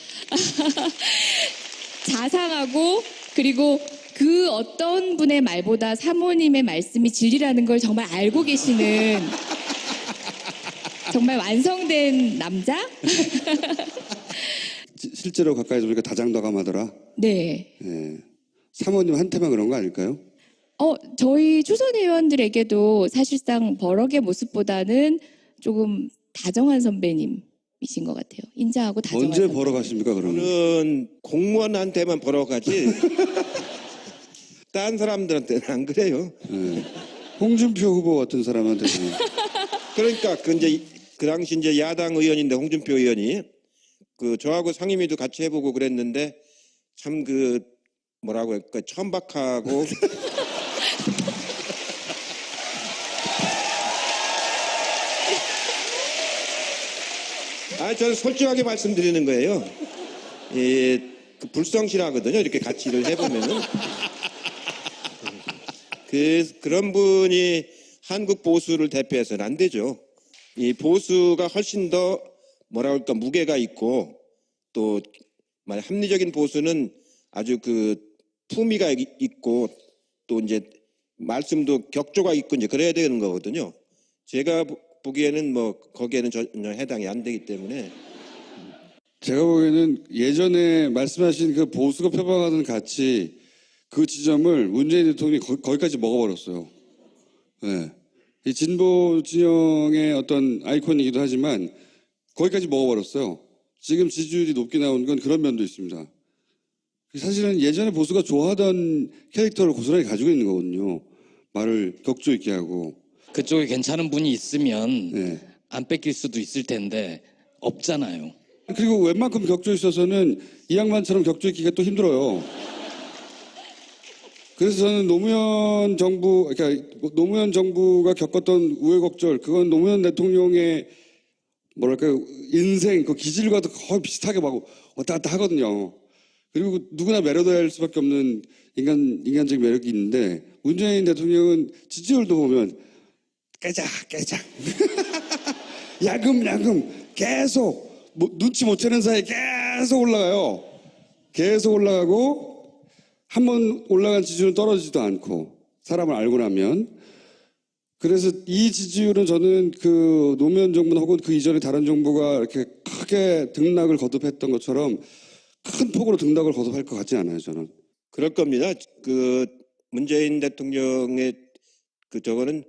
자상하고 그리고 그 어떤 분의 말보다 사모님의 말씀이 진리라는 걸 정말 알고 계시는 정말 완성된 남자?
실제로 가까이서 보니까 다장다감하더라.
네.
예. 사모님한테만 그런 거 아닐까요?
저희 초선 의원들에게도 사실상 버럭의 모습보다는 조금 다정한 선배님이신 것 같아요. 인자하고 다정한
언제
선배님.
벌어가십니까 그러면?
저는 공무원한테만 벌어가지 딴 사람들한테는 안 그래요.
예. 홍준표 후보 같은 사람한테는
그러니까 그 당시 이제 야당 의원인데 홍준표 의원이 그 저하고 상임위도 같이 해보고 그랬는데 참 그 뭐라고 할까 천박하고 저는 솔직하게 말씀드리는 거예요. 그 불성실하거든요. 이렇게 같이 일을 해보면은 그런 분이 한국 보수를 대표해서는 안 되죠. 이 보수가 훨씬 더 뭐라 할까 무게가 있고 또 합리적인 보수는 아주 그 품위가 있고 또 이제 말씀도 격조가 있고 이제 그래야 되는 거거든요. 제가 보기에는 뭐 거기에는 전혀 해당이 안 되기 때문에
제가 보기에는 예전에 말씀하신 그 보수가 표방하는 가치 그 지점을 문재인 대통령이 거기까지 먹어버렸어요. 네. 이 진보 진영의 어떤 아이콘이기도 하지만 거기까지 먹어버렸어요. 지금 지지율이 높게 나오는 건 그런 면도 있습니다. 사실은 예전에 보수가 좋아하던 캐릭터를 고스란히 가지고 있는 거거든요. 말을 격조 있게 하고.
그쪽에 괜찮은 분이 있으면
네.
안 뺏길 수도 있을 텐데 없잖아요.
그리고 웬만큼 격조 있어서는 이 양반처럼 격조 있기가 또 힘들어요. 그래서 저는 노무현 정부가 겪었던 우여곡절, 그건 노무현 대통령의 뭐랄까요 인생 그 기질과도 거의 비슷하게 막 왔다 갔다 하거든요. 그리고 누구나 매료될 수밖에 없는 인간적인 매력이 있는데 문재인 대통령은 지지율도 보면 깨작 야금 계속 눈치 못 채는 사이에 계속 올라가요. 계속 올라가고 한 번 올라간 지지율은 떨어지지도 않고 사람을 알고 나면 그래서 이 지지율은 저는 그 노무현 정부나 혹은 그 이전에 다른 정부가 이렇게 크게 등락을 거듭했던 것처럼 큰 폭으로 등락을 거듭할 것 같지 않아요, 저는.
그럴 겁니다. 그 문재인 대통령의 그 저거는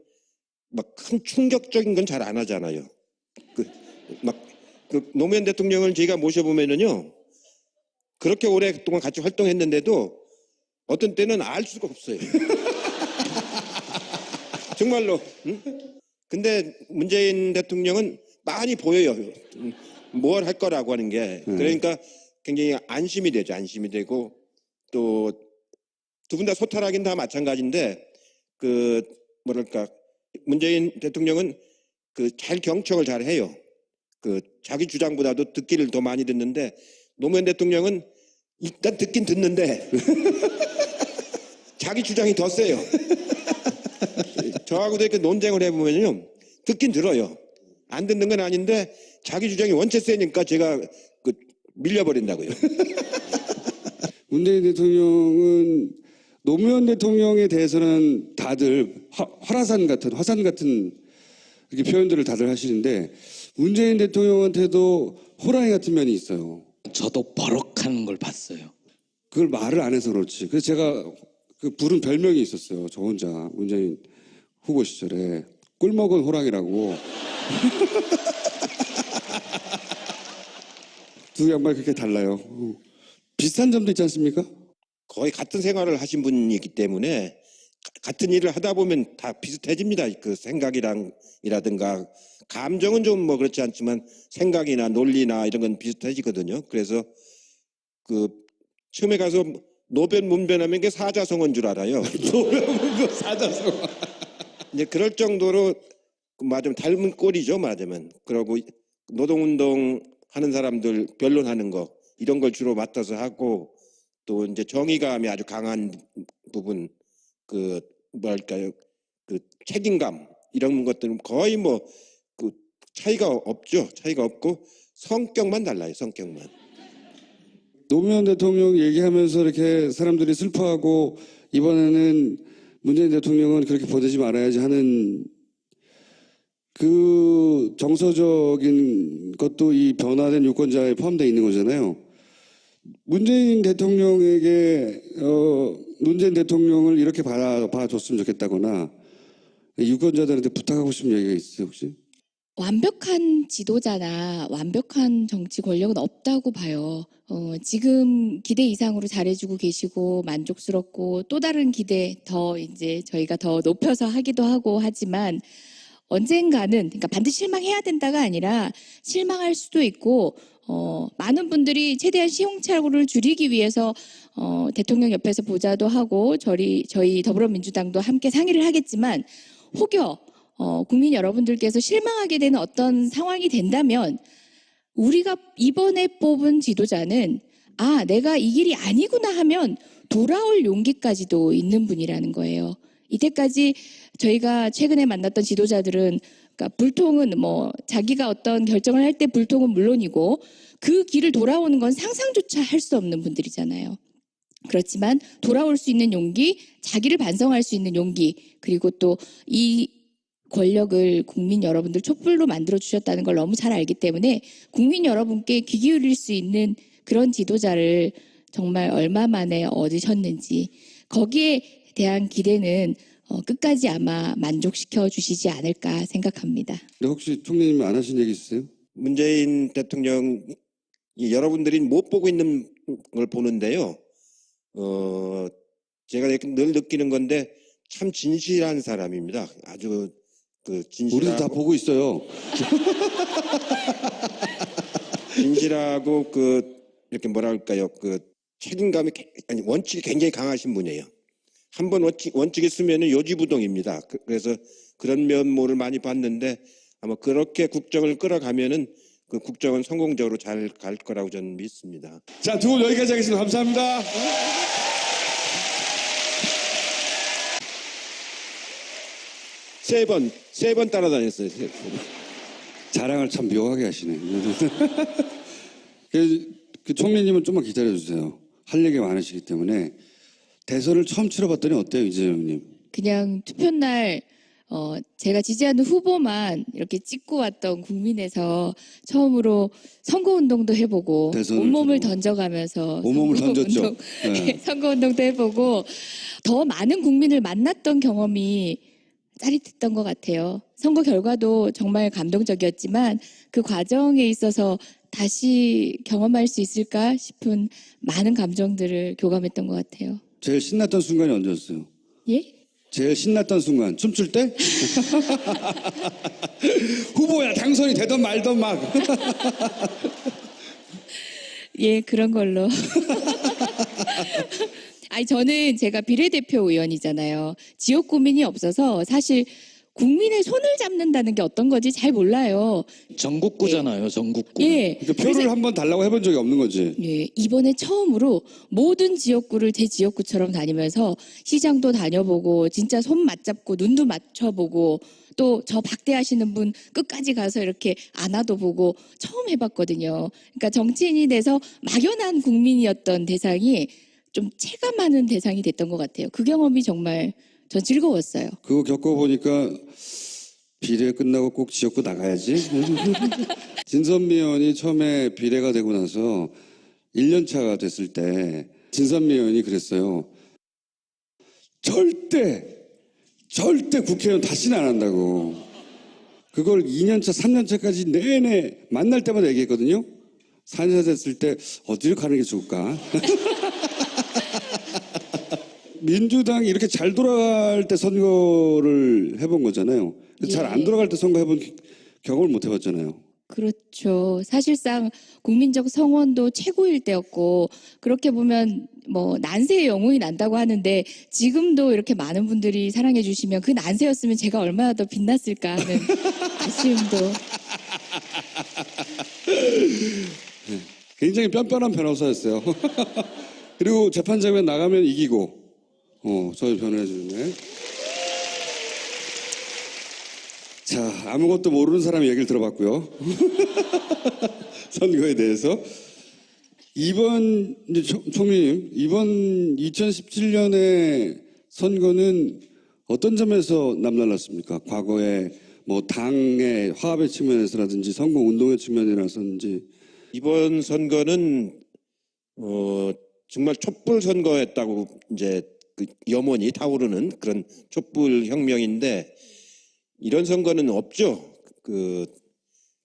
막 큰 충격적인 건 잘 안 하잖아요. 그 노무현 대통령을 저희가 모셔보면은요, 그렇게 오랫동안 같이 활동했는데도 어떤 때는 알 수가 없어요. 정말로. 응? 근데 문재인 대통령은 많이 보여요. 뭘 할 거라고 하는 게. 그러니까 굉장히 안심이 되죠. 안심이 되고 또 두 분 다 소탈하긴 다 마찬가지인데 그 뭐랄까 문재인 대통령은 그 잘 경청을 잘 해요. 그 자기 주장보다도 듣기를 더 많이 듣는데 노무현 대통령은 일단 듣긴 듣는데 자기 주장이 더 세요. 저하고도 이렇게 논쟁을 해보면요, 듣긴 들어요. 안 듣는 건 아닌데 자기 주장이 원체 세니까 제가 그 밀려버린다고요.
문재인 대통령은 노무현 대통령에 대해서는 다들 화산 같은 이렇게 표현들을 다들 하시는데 문재인 대통령한테도 호랑이 같은 면이 있어요.
저도 버럭하는 걸 봤어요.
그걸 말을 안 해서 그렇지. 그래서 제가 그 부른 별명이 있었어요. 저 혼자 문재인 후보 시절에 꿀먹은 호랑이라고. 두 양말 그렇게 달라요. 비슷한 점도 있지 않습니까?
거의 같은 생활을 하신 분이기 때문에 같은 일을 하다 보면 다 비슷해집니다. 그 생각이라든가 감정은 좀 뭐 그렇지 않지만 생각이나 논리나 이런 건 비슷해지거든요. 그래서 그 처음에 가서 노변 문변하면 이게 사자성어인 줄 알아요.
노변 문변 사자성어.
이제 그럴 정도로 말하자면 닮은 꼴이죠. 말하자면. 그러고 노동운동 하는 사람들 변론하는 거 이런 걸 주로 맡아서 하고 또 이제 정의감이 아주 강한 부분 그 뭐랄까요 그 책임감 이런 것들은 거의 뭐 그 차이가 없죠. 차이가 없고 성격만 달라요. 성격만.
노무현 대통령 얘기하면서 이렇게 사람들이 슬퍼하고 이번에는 문재인 대통령은 그렇게 보내지 말아야지 하는 그 정서적인 것도 이 변화된 유권자에 포함되어 있는 거잖아요. 문재인 대통령에게 문재인 대통령을 이렇게 봐줬으면 좋겠다거나 유권자들한테 부탁하고 싶은 얘기가 있어요 혹시?
완벽한 지도자나 완벽한 정치 권력은 없다고 봐요. 지금 기대 이상으로 잘해주고 계시고 만족스럽고 또 다른 기대 더 이제 저희가 더 높여서 하기도 하고 하지만 언젠가는 그러니까 반드시 실망해야 된다가 아니라 실망할 수도 있고 많은 분들이 최대한 시행착오를 줄이기 위해서 대통령 옆에서 보좌도 하고 저희 더불어민주당도 함께 상의를 하겠지만 혹여 국민 여러분들께서 실망하게 되는 어떤 상황이 된다면 우리가 이번에 뽑은 지도자는 내가 이 길이 아니구나 하면 돌아올 용기까지도 있는 분이라는 거예요. 이때까지 저희가 최근에 만났던 지도자들은 그러니까 불통은 뭐 자기가 어떤 결정을 할 때 불통은 물론이고 그 길을 돌아오는 건 상상조차 할 수 없는 분들이잖아요. 그렇지만 돌아올 수 있는 용기, 자기를 반성할 수 있는 용기, 그리고 또 이 권력을 국민 여러분들 촛불로 만들어 주셨다는 걸 너무 잘 알기 때문에 국민 여러분께 귀 기울일 수 있는 그런 지도자를 정말 얼마 만에 얻으셨는지 거기에 대한 기대는 끝까지 아마 만족시켜 주시지 않을까 생각합니다.
근데 혹시 총리님 안 하신 얘기 있으세요?
문재인 대통령이 여러분들이 못 보고 있는 걸 보는데요. 제가 이렇게 늘 느끼는 건데 참 진실한 사람입니다. 아주 그 진실하고
우리도 다 보고 있어요.
진실하고 그 이렇게 뭐랄까요 그 책임감이 아니 원칙이 굉장히 강하신 분이에요. 한번 원칙이 쓰면은 요지부동입니다. 그래서 그런 면모를 많이 봤는데 아마 그렇게 국정을 끌어가면은 그 국정은 성공적으로 잘 갈 거라고 저는 믿습니다.
자, 두 분 여기까지 하겠습니다. 감사합니다.
세 번 따라다녔어요.
자랑을 참 묘하게 하시네. 그 총리님은 좀만 기다려주세요. 할 얘기가 많으시기 때문에 대선을 처음 치러봤더니 어때요, 이재명님?
그냥 투표 날 제가 지지하는 후보만 이렇게 찍고 왔던 국민에서 처음으로 선거운동도 해보고
대선을
온몸을
주고.
던져가면서
온몸을 던졌죠.
선거운동,
네.
선거운동도 해보고 더 많은 국민을 만났던 경험이 짜릿했던 것 같아요. 선거 결과도 정말 감동적이었지만 그 과정에 있어서 다시 경험할 수 있을까 싶은 많은 감정들을 교감했던 것 같아요.
제일 신났던 순간이 언제였어요?
예?
제일 신났던 순간 춤출 때? 후보야 당선이 되던 말던 막.
예, 그런 걸로. 아니, 저는 제가 비례대표 의원이잖아요. 지역 고민이 없어서 사실 국민의 손을 잡는다는 게 어떤 건지 잘 몰라요.
전국구잖아요, 전국구.
예.
그러니까 표를 한번 달라고 해본 적이 없는 거지.
예, 이번에 처음으로 모든 지역구를 제 지역구처럼 다니면서 시장도 다녀보고 진짜 손 맞잡고 눈도 맞춰보고 또 저 박대하시는 분 끝까지 가서 이렇게 안아도 보고 처음 해봤거든요. 그러니까 정치인이 돼서 막연한 국민이었던 대상이 좀 체감하는 대상이 됐던 것 같아요. 그 경험이 정말 전 즐거웠어요.
그거 겪어보니까 비례 끝나고 꼭 지역구 나가야지. 진선미 의원이 처음에 비례가 되고 나서 1년 차가 됐을 때 진선미 의원이 그랬어요. 절대 국회의원 다시는 안 한다고. 그걸 2년 차, 3년 차까지 내내 만날 때마다 얘기했거든요. 4년 차 됐을 때 어디로 가는 게 좋을까? 민주당이 이렇게 잘 돌아갈 때 선거를 해본 거잖아요. 잘 안
예.
돌아갈 때 선거 해본 경험을 못 해봤잖아요.
그렇죠. 사실상 국민적 성원도 최고일 때였고 그렇게 보면 뭐 난세의 영웅이 난다고 하는데 지금도 이렇게 많은 분들이 사랑해 주시면 그 난세였으면 제가 얼마나 더 빛났을까 하는 아쉬움도.
굉장히 뻔뻔한 변호사였어요. 그리고 재판장에 나가면 이기고, 저희 변호해 주네. 자, 아무것도 모르는 사람의 얘기를 들어봤고요. 선거에 대해서. 이번, 이제 총리님, 이번 2017년의 선거는 어떤 점에서 남달랐습니까? 과거에 뭐 당의 화합의 측면에서라든지 선거 운동의 측면이라든지.
이번 선거는 정말 촛불 선거였다고 이제 그 염원이 타오르는 그런 촛불 혁명인데 이런 선거는 없죠.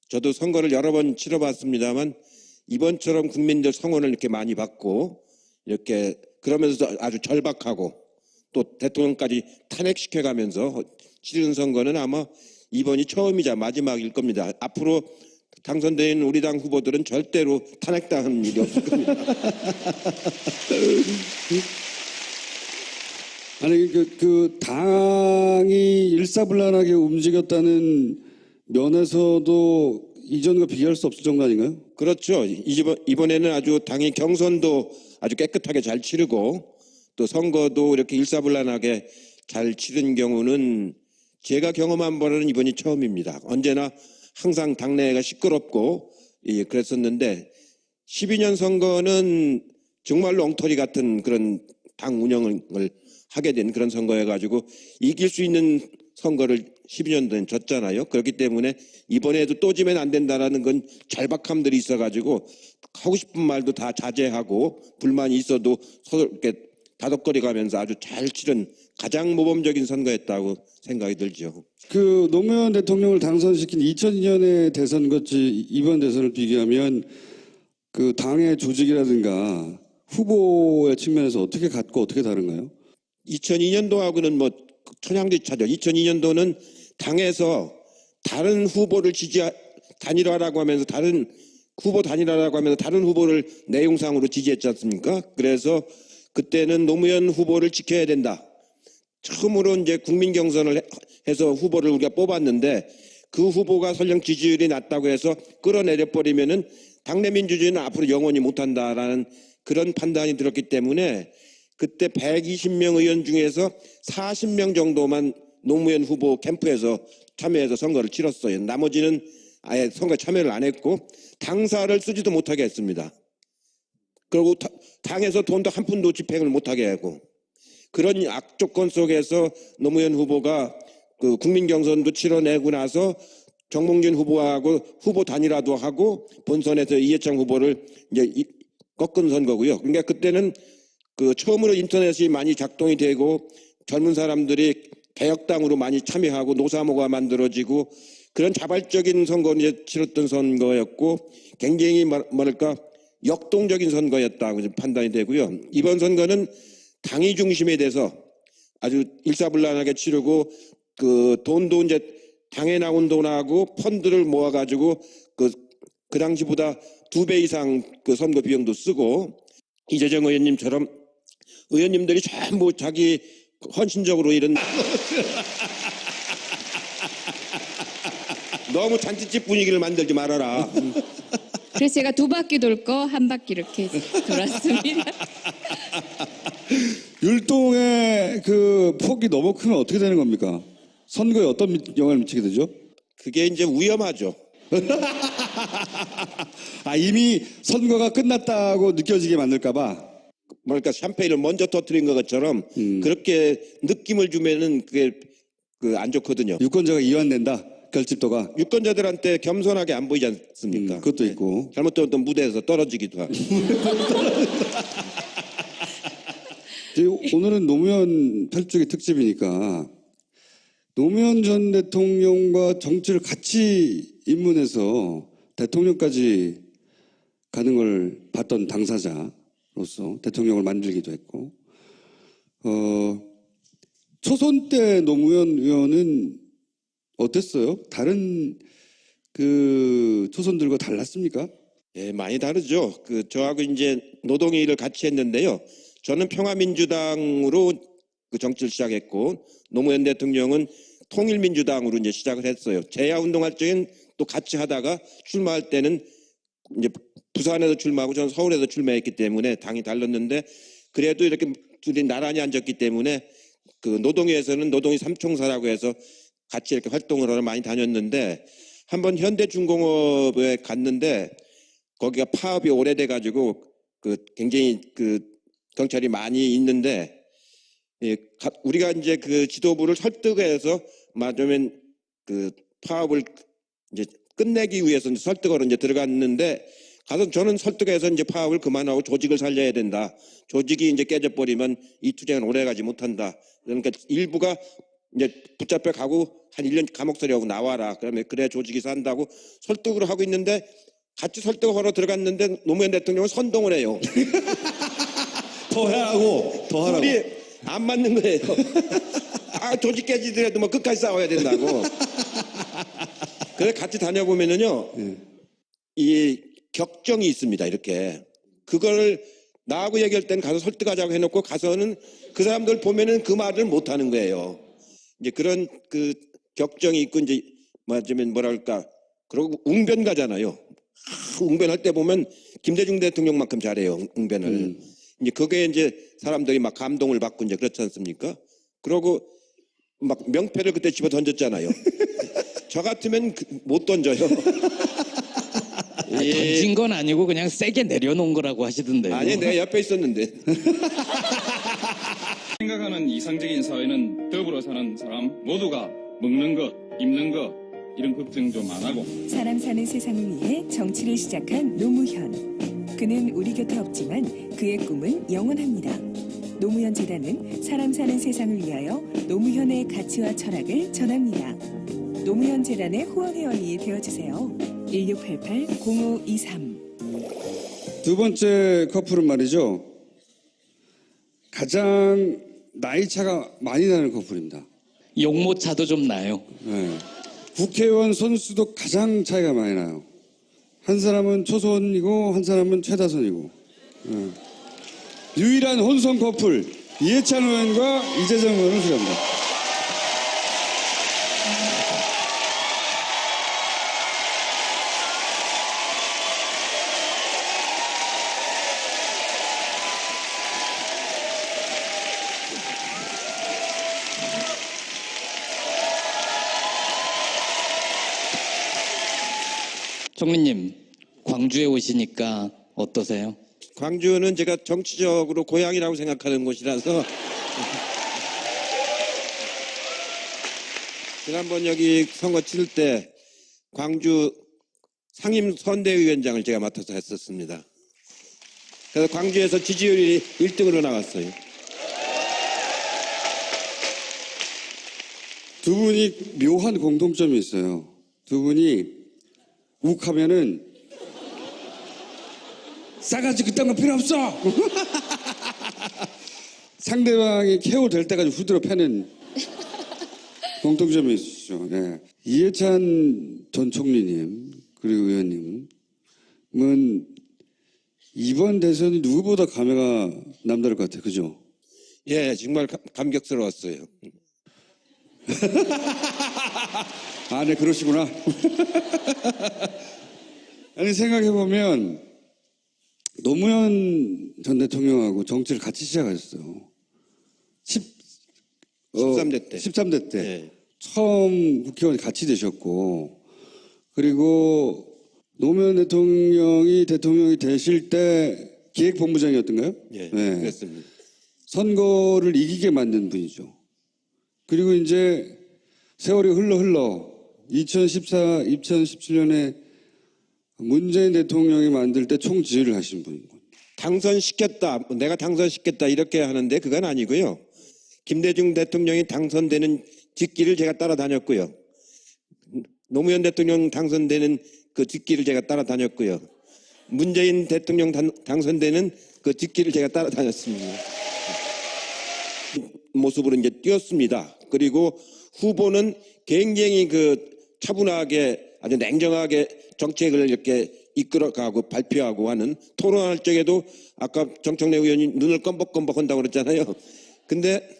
저도 선거를 여러 번 치러봤습니다만 이번처럼 국민들 성원을 이렇게 많이 받고 이렇게 그러면서 아주 절박하고 또 대통령까지 탄핵시켜가면서 치르는 선거는 아마 이번이 처음이자 마지막일 겁니다. 앞으로 당선된 우리 당 후보들은 절대로 탄핵당하는 일이 없을 겁니다.
아니, 그 당이 일사불란하게 움직였다는 면에서도 이전과 비교할 수 없을 정도 아닌가요?
그렇죠. 이번에는 아주 당이 경선도 아주 깨끗하게 잘 치르고 또 선거도 이렇게 일사불란하게 잘 치른 경우는 제가 경험한 바로는 이번이 처음입니다. 언제나 항상 당내가 시끄럽고 그랬었는데 12년 선거는 정말로 엉터리 같은 그런 당 운영을 하게 된 그런 선거여가지고 이길 수 있는 선거를 12년도엔 졌잖아요. 그렇기 때문에 이번에도 또 지면 안 된다라는 건 절박함들이 있어가지고 하고 싶은 말도 다 자제하고 불만이 있어도 서로 이렇게 다독거려가면서 아주 잘 치른 가장 모범적인 선거였다고 생각이 들죠.
그 노무현 대통령을 당선시킨 2002년의 대선과 이번 대선을 비교하면 그 당의 조직이라든가 후보의 측면에서 어떻게 같고 어떻게 다른가요?
2002년도하고는 뭐 천양지차죠. 2002년도는 당에서 다른 후보를 단일화라고 하면서 다른 후보 단일화라고 하면서 다른 후보를 내용상으로 지지했지 않습니까? 그래서 그때는 노무현 후보를 지켜야 된다. 처음으로 이제 국민 경선을 해서 후보를 우리가 뽑았는데 그 후보가 설령 지지율이 낮다고 해서 끌어내려 버리면은 당내 민주주의는 앞으로 영원히 못한다라는 그런 판단이 들었기 때문에 그때 120명 의원 중에서 40명 정도만 노무현 후보 캠프에서 참여해서 선거를 치렀어요. 나머지는 아예 선거에 참여를 안 했고 당사를 쓰지도 못하게 했습니다. 그리고 당에서 돈도 한 푼도 집행을 못하게 하고 그런 악조건 속에서 노무현 후보가 그 국민 경선도 치러내고 나서 정몽준 후보하고 후보 단일화도 하고 본선에서 이해창 후보를 이제 꺾은 선거고요. 그러니까 그때는 그 처음으로 인터넷이 많이 작동이 되고 젊은 사람들이 개혁당으로 많이 참여하고 노사모가 만들어지고 그런 자발적인 선거를 이제 치렀던 선거였고 굉장히 뭐랄까 역동적인 선거였다고 판단이 되고요. 이번 선거는 당이 중심에 대해서 아주 일사불란하게 치르고 그 돈도 이제 당에 나온 돈하고 펀드를 모아가지고 그 당시보다 2배 이상 그 선거 비용도 쓰고 이재정 의원님처럼 의원님들이 전부 자기 헌신적으로 이런 너무 잔치집 분위기를 만들지 말아라.
그래서 제가 2바퀴 돌 거 1바퀴 이렇게 돌았습니다.
율동의 그 폭이 너무 크면 어떻게 되는 겁니까? 선거에 어떤 영향을 미치게 되죠?
그게 이제 위험하죠.
아, 이미 선거가 끝났다고 느껴지게 만들까봐.
뭐랄까 샴페인을 먼저 터뜨린 것처럼 그렇게 느낌을 주면은 그게 그 안 좋거든요.
유권자가 이완된다. 결집도가.
유권자들한테 겸손하게 안 보이지 않습니까?
그것도 있고.
잘못하면 또 무대에서 떨어지기도 하고.
오늘은 노무현 8주기 특집이니까 노무현 전 대통령과 정치를 같이 입문해서 대통령까지 가는 걸 봤던 당사자로서 대통령을 만들기도 했고, 초선 때 노무현 의원은 어땠어요? 다른 그 초선들과 달랐습니까?
예, 많이 다르죠. 저하고 이제 노동일을 같이 했는데요. 저는 평화민주당으로 그 정치를 시작했고 노무현 대통령은 통일민주당으로 이제 시작을 했어요. 제야운동할 적엔 또 같이 하다가 출마할 때는 이제 부산에서 출마하고 저는 서울에서 출마했기 때문에 당이 달랐는데 그래도 이렇게 둘이 나란히 앉았기 때문에 그 노동위에서는 노동위 삼총사라고 해서 같이 이렇게 활동을 하러 많이 다녔는데 한번 현대중공업에 갔는데 거기가 파업이 오래돼 가지고 그 굉장히 그 경찰이 많이 있는데 예, 우리가 이제 그 지도부를 설득해서 말하자면 그 파업을 이제 끝내기 위해서 이제 설득하러 이제 들어갔는데 가서 저는 설득해서 이제 파업을 그만하고 조직을 살려야 된다. 조직이 이제 깨져버리면 이 투쟁은 오래가지 못한다. 그러니까 일부가 이제 붙잡혀 가고 한 1년 감옥살이하고 나와라. 그러면 그래 조직이 산다고 설득을 하고 있는데 같이 설득하러 들어갔는데 노무현 대통령은 선동을 해요.
더 하라고.
둘이 안 맞는 거예요. 아, 조직 깨지더라도 뭐 끝까지 싸워야 된다고. 그래 같이 다녀보면은요, 이 격정이 있습니다. 이렇게 그걸 나하고 얘기할 때는 가서 설득하자고 해놓고 가서는 그 사람들 보면은 그 말을 못 하는 거예요. 이제 그런 그 격정이 있고 이제 말하자면 뭐랄까 그러고 웅변 가잖아요. 웅변할 때 보면 김대중 대통령만큼 잘해요. 웅변을. 이제 그게 이제 사람들이 막 감동을 받고 이제 그렇지 않습니까? 그러고 막 명패를 그때 집어 던졌잖아요. 저 같으면 못 던져요.
아니, 던진 건 아니고 그냥 세게 내려놓은 거라고 하시던데요.
아니 내가 옆에 있었는데.
생각하는 이상적인 사회는 더불어 사는 사람 모두가 먹는 것, 입는 것 이런 걱정 좀 안 하고
사람 사는 세상을 위해 정치를 시작한 노무현. 그는 우리 곁에 없지만 그의 꿈은 영원합니다. 노무현 재단은 사람 사는 세상을 위하여 노무현의 가치와 철학을 전합니다. 노무현 재단의 후원회원이 되어주세요. 1688-0523.
두 번째 커플은 말이죠. 가장 나이 차가 많이 나는 커플입니다.
용모차도 좀 나요.
네. 국회의원 선수도 가장 차이가 많이 나요. 한 사람은 초선이고 한 사람은 최다선이고. 네. 유일한 혼성 커플 이해찬 의원과 이재정 의원을 소개합니다.
총리님, 광주에 오시니까 어떠세요?
광주는 제가 정치적으로 고향이라고 생각하는 곳이라서 지난번 여기 선거 치를 때 광주 상임 선대위원장을 제가 맡아서 했었습니다. 그래서 광주에서 지지율이 1등으로 나왔어요.
두 분이 묘한 공통점이 있어요. 두 분이 욱하면은 싸가지 그딴 거 필요 없어. 상대방이 KO 될 때까지 후드로 패는 공통점이 있으시죠. 예. 이해찬 전 총리님 그리고 의원님은 이번 대선이 누구보다 감회가 남다를 것 같아요. 그죠?
예, 정말 감격스러웠어요.
아, 네, 그러시구나. 아니, 생각해보면, 노무현 전 대통령하고 정치를 같이 시작하셨어요.
13대 때.
13대 때.
예.
처음 국회의원 같이 되셨고, 그리고 노무현 대통령이 되실 때 기획본부장이었던가요?
예,
네.
그렇습니다.
선거를 이기게 만든 분이죠. 그리고 이제 세월이 흘러 2017년에 문재인 대통령이 만들 때 총지휘를 하신 분이고.
당선시켰다, 내가 당선시켰다 이렇게 하는데 그건 아니고요. 김대중 대통령이 당선되는 뒷길을 제가 따라다녔고요. 노무현 대통령 당선되는 그 뒷길을 제가 따라다녔고요. 문재인 대통령 당선되는 그 뒷길을 제가 따라다녔습니다. 모습으로 이제 뛰었습니다. 그리고 후보는 굉장히 그 차분하게 아주 냉정하게 정책을 이렇게 이끌어가고 발표하고 하는 토론할 적에도 아까 정청래 의원이 눈을 껌벅껌벅 한다고 그랬잖아요. 근데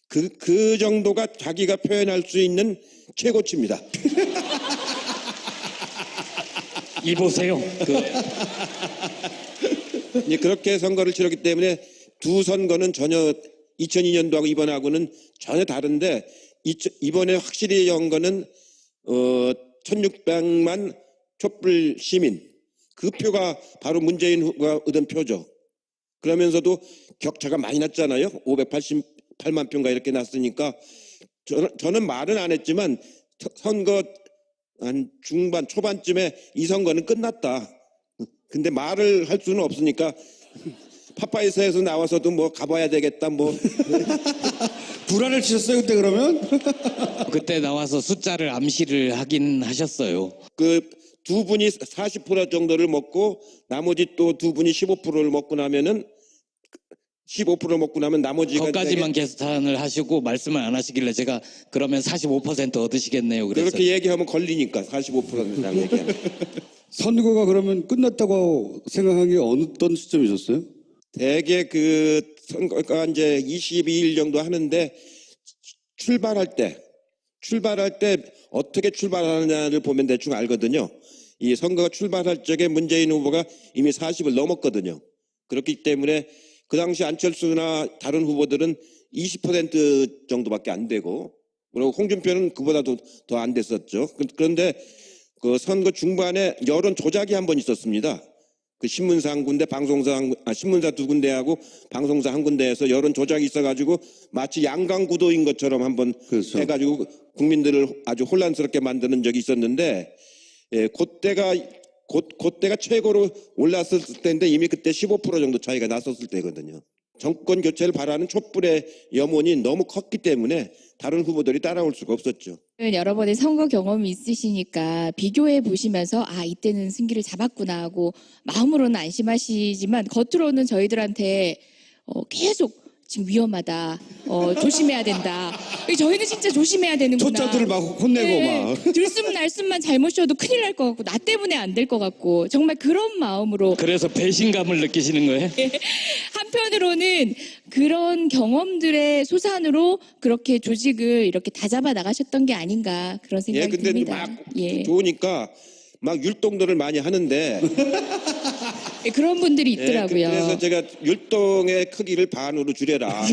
그 정도가 자기가 표현할 수 있는 최고치입니다.
이 보세요.
이제 그렇게 선거를 치렀기 때문에 두 선거는 전혀 2002년도하고 이번하고는 전혀 다른데 이번에 확실히 연 거는 1600만 촛불 시민 그 표가 바로 문재인 후보가 얻은 표죠. 그러면서도 격차가 많이 났잖아요. 588만 표인가 이렇게 났으니까 저는 말은 안 했지만 선거 한 중반 초반쯤에 이 선거는 끝났다. 근데 말을 할 수는 없으니까 파파이스에서 나와서도 뭐 가봐야 되겠다 뭐
불안을 치셨어요 그때 그러면?
그때 나와서 숫자를 암시를 하긴 하셨어요.
그 두 분이 40% 정도를 먹고 나머지 또 두 분이 15%를 먹고 나면은 15% 먹고 나면 나머지가
거기까지만 계산을 하시고 말씀을 안 하시길래 제가 그러면 45% 얻으시겠네요. 그래서
그렇게 얘기하면 걸리니까 45%랑 얘기하면
선거가 그러면 끝났다고 생각한 게 어떤 시점이셨어요?
대개 그 선거가 이제 22일 정도 하는데 출발할 때 어떻게 출발하느냐를 보면 대충 알거든요. 이 선거가 출발할 적에 문재인 후보가 이미 40을 넘었거든요. 그렇기 때문에 그 당시 안철수나 다른 후보들은 20% 정도밖에 안 되고 그리고 홍준표는 그보다도 더 안 됐었죠. 그런데 그 선거 중반에 여론 조작이 한 번 있었습니다. 그 신문사 한 군데, 신문사 두 군데하고 방송사 한 군데에서 여론 조작이 있어가지고 마치 양강구도인 것처럼 한번
그렇죠.
해가지고 국민들을 아주 혼란스럽게 만드는 적이 있었는데, 예, 그때가 최고로 올랐을 때인데 이미 그때 15% 정도 차이가 났었을 때거든요. 정권 교체를 바라는 촛불의 염원이 너무 컸기 때문에 다른 후보들이 따라올 수가 없었죠.
여러 번의 선거 경험이 있으시니까 비교해 보시면서 아 이때는 승기를 잡았구나 하고 마음으로는 안심하시지만 겉으로는 저희들한테 계속 지금 위험하다, 조심해야 된다. 저희는 진짜 조심해야 되는구나.
초짜들을 막 혼내고 막.
들숨 날숨만 잘못 쉬어도 큰일 날 것 같고 나 때문에 안 될 것 같고 정말 그런 마음으로
그래서 배신감을 느끼시는 거예요?
한편으로는 그런 경험들의 소산으로 그렇게 조직을 이렇게 다잡아 나가셨던 게 아닌가 그런 생각이
근데
듭니다.
막
예.
좋으니까 막 율동들을 많이 하는데
그런 분들이
예,
있더라고요.
그래서 제가 율동의 크기를 반으로 줄여라.